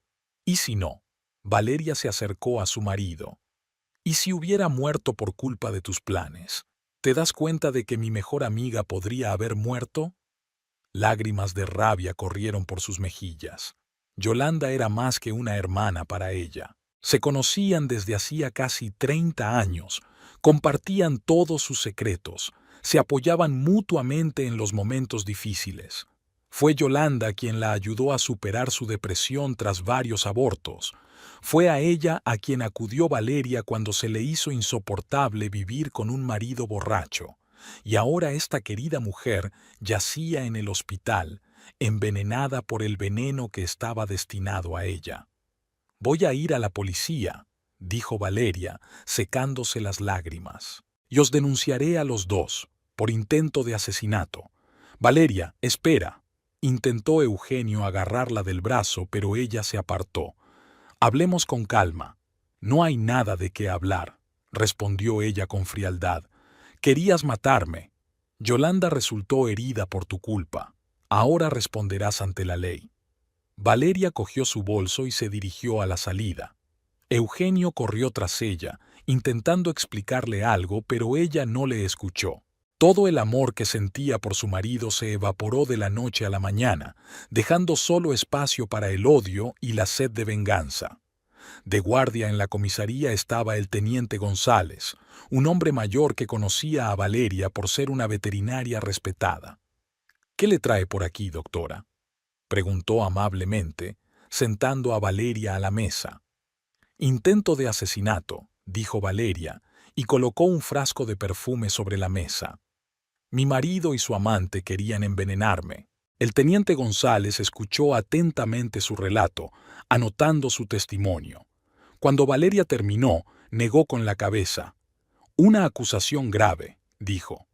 ¿y si no?». Valeria se acercó a su marido. «¿Y si hubiera muerto por culpa de tus planes? ¿Te das cuenta de que mi mejor amiga podría haber muerto?». Lágrimas de rabia corrieron por sus mejillas. Yolanda era más que una hermana para ella. Se conocían desde hacía casi 30 años, compartían todos sus secretos, se apoyaban mutuamente en los momentos difíciles. Fue Yolanda quien la ayudó a superar su depresión tras varios abortos. Fue a ella a quien acudió Valeria cuando se le hizo insoportable vivir con un marido borracho. Y ahora esta querida mujer yacía en el hospital, envenenada por el veneno que estaba destinado a ella. «Voy a ir a la policía», dijo Valeria, secándose las lágrimas. «Y os denunciaré a los dos, por intento de asesinato». «Valeria, espera». Intentó Eugenio agarrarla del brazo, pero ella se apartó. «Hablemos con calma». «No hay nada de qué hablar», respondió ella con frialdad. «Querías matarme. Yolanda resultó herida por tu culpa. Ahora responderás ante la ley». Valeria cogió su bolso y se dirigió a la salida. Eugenio corrió tras ella, intentando explicarle algo, pero ella no le escuchó. Todo el amor que sentía por su marido se evaporó de la noche a la mañana, dejando solo espacio para el odio y la sed de venganza. De guardia en la comisaría estaba el teniente González, un hombre mayor que conocía a Valeria por ser una veterinaria respetada. «¿Qué le trae por aquí, doctora?», preguntó amablemente, sentando a Valeria a la mesa. «Intento de asesinato», dijo Valeria, y colocó un frasco de perfume sobre la mesa. «Mi marido y su amante querían envenenarme». El teniente González escuchó atentamente su relato, anotando su testimonio. Cuando Valeria terminó, negó con la cabeza. «Una acusación grave», dijo.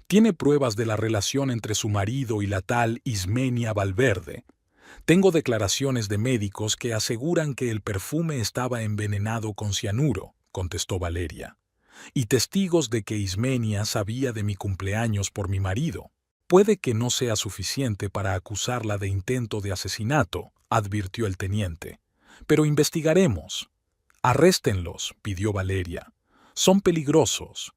«Tiene pruebas de la relación entre su marido y la tal Ismenia Valverde. Tengo declaraciones de médicos que aseguran que el perfume estaba envenenado con cianuro», contestó Valeria. «Y testigos de que Ismenia sabía de mi cumpleaños por mi marido». «Puede que no sea suficiente para acusarla de intento de asesinato», advirtió el teniente. Pero investigaremos. Arréstenlos, pidió Valeria. Son peligrosos.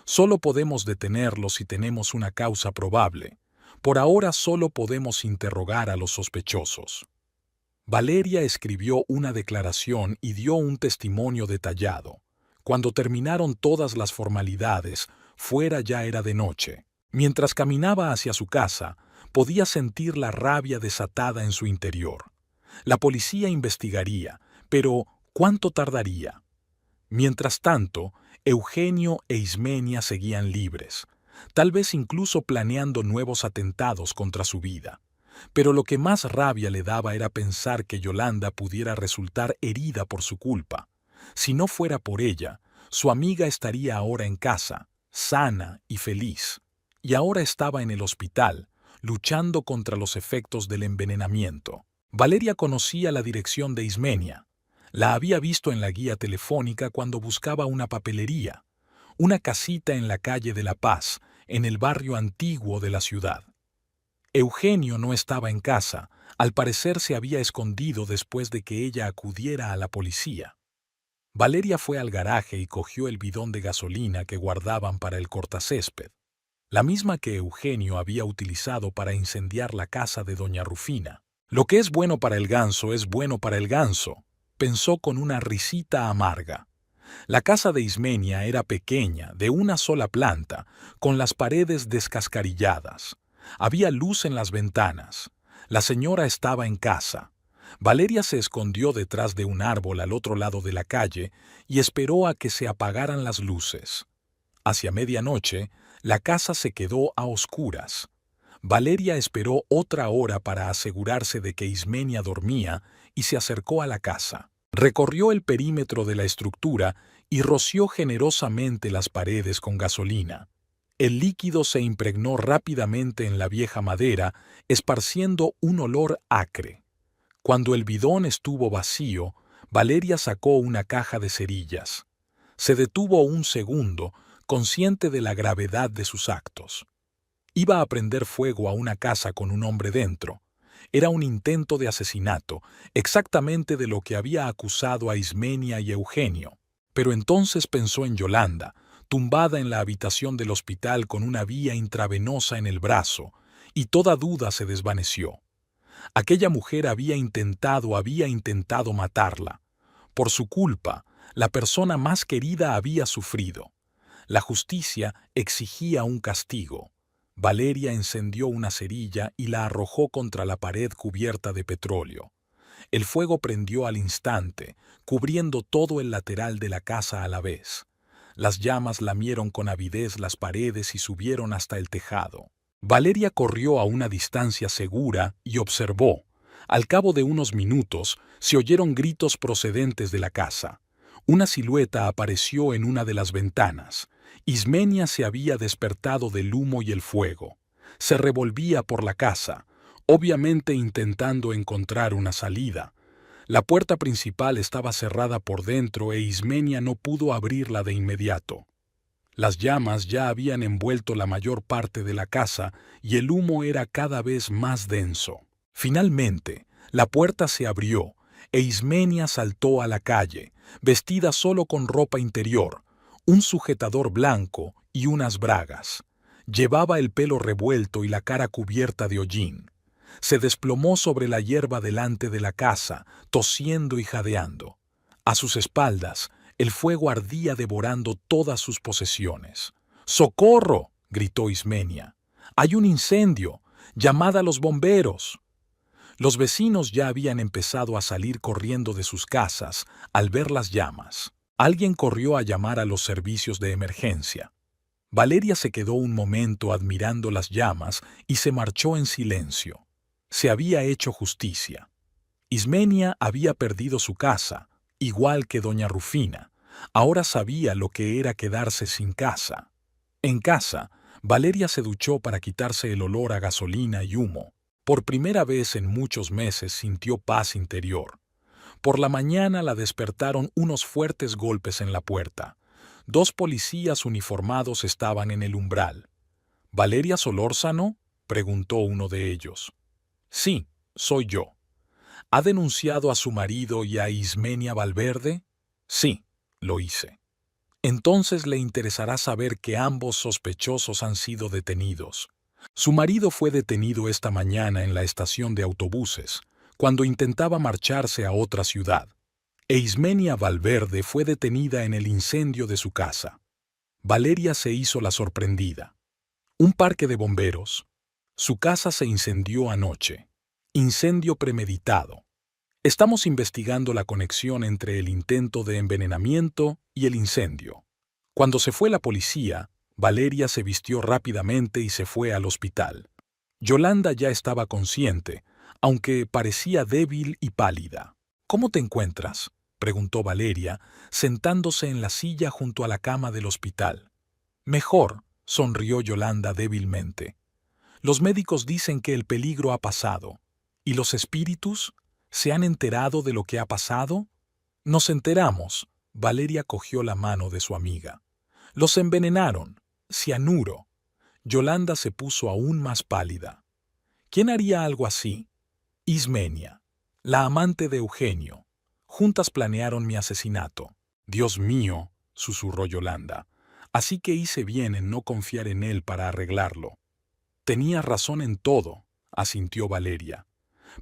Solo podemos detenerlos si tenemos una causa probable. Por ahora solo podemos interrogar a los sospechosos. Valeria escribió una declaración y dio un testimonio detallado. Cuando terminaron todas las formalidades, fuera ya era de noche. Mientras caminaba hacia su casa, podía sentir la rabia desatada en su interior. La policía investigaría, pero ¿cuánto tardaría? Mientras tanto, Eugenio e Ismenia seguían libres, tal vez incluso planeando nuevos atentados contra su vida. Pero lo que más rabia le daba era pensar que Yolanda pudiera resultar herida por su culpa. Si no fuera por ella, su amiga estaría ahora en casa, sana y feliz. Y ahora estaba en el hospital, luchando contra los efectos del envenenamiento. Valeria conocía la dirección de Ismenia. La había visto en la guía telefónica cuando buscaba una papelería, una casita en la calle de La Paz, en el barrio antiguo de la ciudad. Eugenio no estaba en casa, al parecer se había escondido después de que ella acudiera a la policía. Valeria fue al garaje y cogió el bidón de gasolina que guardaban para el cortacésped, la misma que Eugenio había utilizado para incendiar la casa de doña Rufina. Lo que es bueno para el ganso es bueno para el ganso, pensó con una risita amarga. La casa de Ismenia era pequeña, de una sola planta, con las paredes descascarilladas. Había luz en las ventanas. La señora estaba en casa. Valeria se escondió detrás de un árbol al otro lado de la calle y esperó a que se apagaran las luces. Hacia medianoche, la casa se quedó a oscuras. Valeria esperó otra hora para asegurarse de que Ismenia dormía y se acercó a la casa. Recorrió el perímetro de la estructura y roció generosamente las paredes con gasolina. El líquido se impregnó rápidamente en la vieja madera, esparciendo un olor acre. Cuando el bidón estuvo vacío, Valeria sacó una caja de cerillas. Se detuvo un segundo, consciente de la gravedad de sus actos. Iba a prender fuego a una casa con un hombre dentro. Era un intento de asesinato, exactamente de lo que había acusado a Ismenia y Eugenio. Pero entonces pensó en Yolanda, tumbada en la habitación del hospital con una vía intravenosa en el brazo, y toda duda se desvaneció. Aquella mujer había intentado matarla. Por su culpa, la persona más querida había sufrido. La justicia exigía un castigo. Valeria encendió una cerilla y la arrojó contra la pared cubierta de petróleo. El fuego prendió al instante, cubriendo todo el lateral de la casa a la vez. Las llamas lamieron con avidez las paredes y subieron hasta el tejado. Valeria corrió a una distancia segura y observó. Al cabo de unos minutos, se oyeron gritos procedentes de la casa. Una silueta apareció en una de las ventanas. Ismenia se había despertado del humo y el fuego. Se revolvía por la casa, obviamente intentando encontrar una salida. La puerta principal estaba cerrada por dentro e Ismenia no pudo abrirla de inmediato. Las llamas ya habían envuelto la mayor parte de la casa y el humo era cada vez más denso. Finalmente, la puerta se abrió e Ismenia saltó a la calle, vestida solo con ropa interior, un sujetador blanco y unas bragas. Llevaba el pelo revuelto y la cara cubierta de hollín. Se desplomó sobre la hierba delante de la casa, tosiendo y jadeando. A sus espaldas, el fuego ardía devorando todas sus posesiones. ¡Socorro!, gritó Ismenia. ¡Hay un incendio! ¡Llamad a los bomberos! Los vecinos ya habían empezado a salir corriendo de sus casas al ver las llamas. Alguien corrió a llamar a los servicios de emergencia. Valeria se quedó un momento admirando las llamas y se marchó en silencio. Se había hecho justicia. Ismenia había perdido su casa, igual que doña Rufina. Ahora sabía lo que era quedarse sin casa. En casa, Valeria se duchó para quitarse el olor a gasolina y humo. Por primera vez en muchos meses sintió paz interior. Por la mañana la despertaron unos fuertes golpes en la puerta. 2 policías uniformados estaban en el umbral. ¿Valeria Solórzano?, preguntó uno de ellos. Sí, soy yo. ¿Ha denunciado a su marido y a Ismenia Valverde? Sí, lo hice. Entonces le interesará saber que ambos sospechosos han sido detenidos. Su marido fue detenido esta mañana en la estación de autobuses, cuando intentaba marcharse a otra ciudad. E Ismenia Valverde fue detenida en el incendio de su casa. Valeria se hizo la sorprendida. Un parque de bomberos. Su casa se incendió anoche. Incendio premeditado. Estamos investigando la conexión entre el intento de envenenamiento y el incendio. Cuando se fue la policía, Valeria se vistió rápidamente y se fue al hospital. Yolanda ya estaba consciente, aunque parecía débil y pálida. ¿Cómo te encuentras?, preguntó Valeria, sentándose en la silla junto a la cama del hospital. Mejor, sonrió Yolanda débilmente. Los médicos dicen que el peligro ha pasado. ¿Y los espíritus? ¿Se han enterado de lo que ha pasado? Nos enteramos. Valeria cogió la mano de su amiga. Los envenenaron. Cianuro. Yolanda se puso aún más pálida. ¿Quién haría algo así? Ismenia, la amante de Eugenio. Juntas planearon mi asesinato. Dios mío, susurró Yolanda. Así que hice bien en no confiar en él para arreglarlo. Tenía razón en todo, asintió Valeria.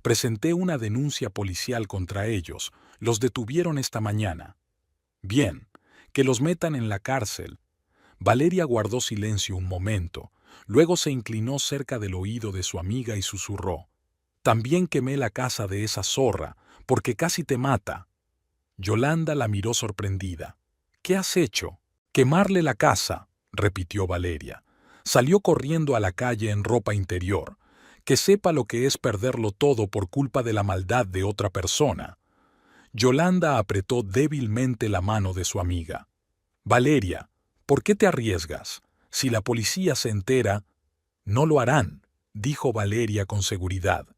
Presenté una denuncia policial contra ellos. Los detuvieron esta mañana. Bien, que los metan en la cárcel. Valeria guardó silencio un momento. Luego se inclinó cerca del oído de su amiga y susurró. También quemé la casa de esa zorra, porque casi te mata. Yolanda la miró sorprendida. ¿Qué has hecho? Quemarle la casa, repitió Valeria. Salió corriendo a la calle en ropa interior. Que sepa lo que es perderlo todo por culpa de la maldad de otra persona. Yolanda apretó débilmente la mano de su amiga. Valeria, ¿por qué te arriesgas? Si la policía se entera, no lo harán, dijo Valeria con seguridad.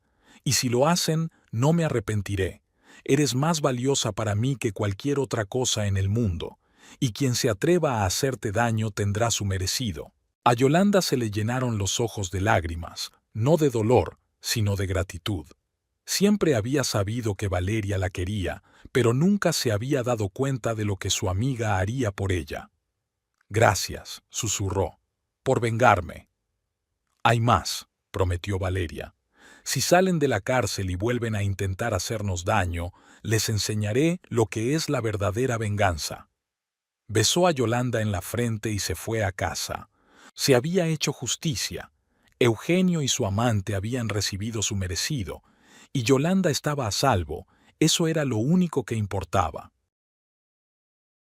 Y si lo hacen, no me arrepentiré. Eres más valiosa para mí que cualquier otra cosa en el mundo, y quien se atreva a hacerte daño tendrá su merecido. A Yolanda se le llenaron los ojos de lágrimas, no de dolor, sino de gratitud. Siempre había sabido que Valeria la quería, pero nunca se había dado cuenta de lo que su amiga haría por ella. Gracias, susurró, por vengarme. Hay más, prometió Valeria. Si salen de la cárcel y vuelven a intentar hacernos daño, les enseñaré lo que es la verdadera venganza. Besó a Yolanda en la frente y se fue a casa. Se había hecho justicia. Eugenio y su amante habían recibido su merecido, y Yolanda estaba a salvo. Eso era lo único que importaba.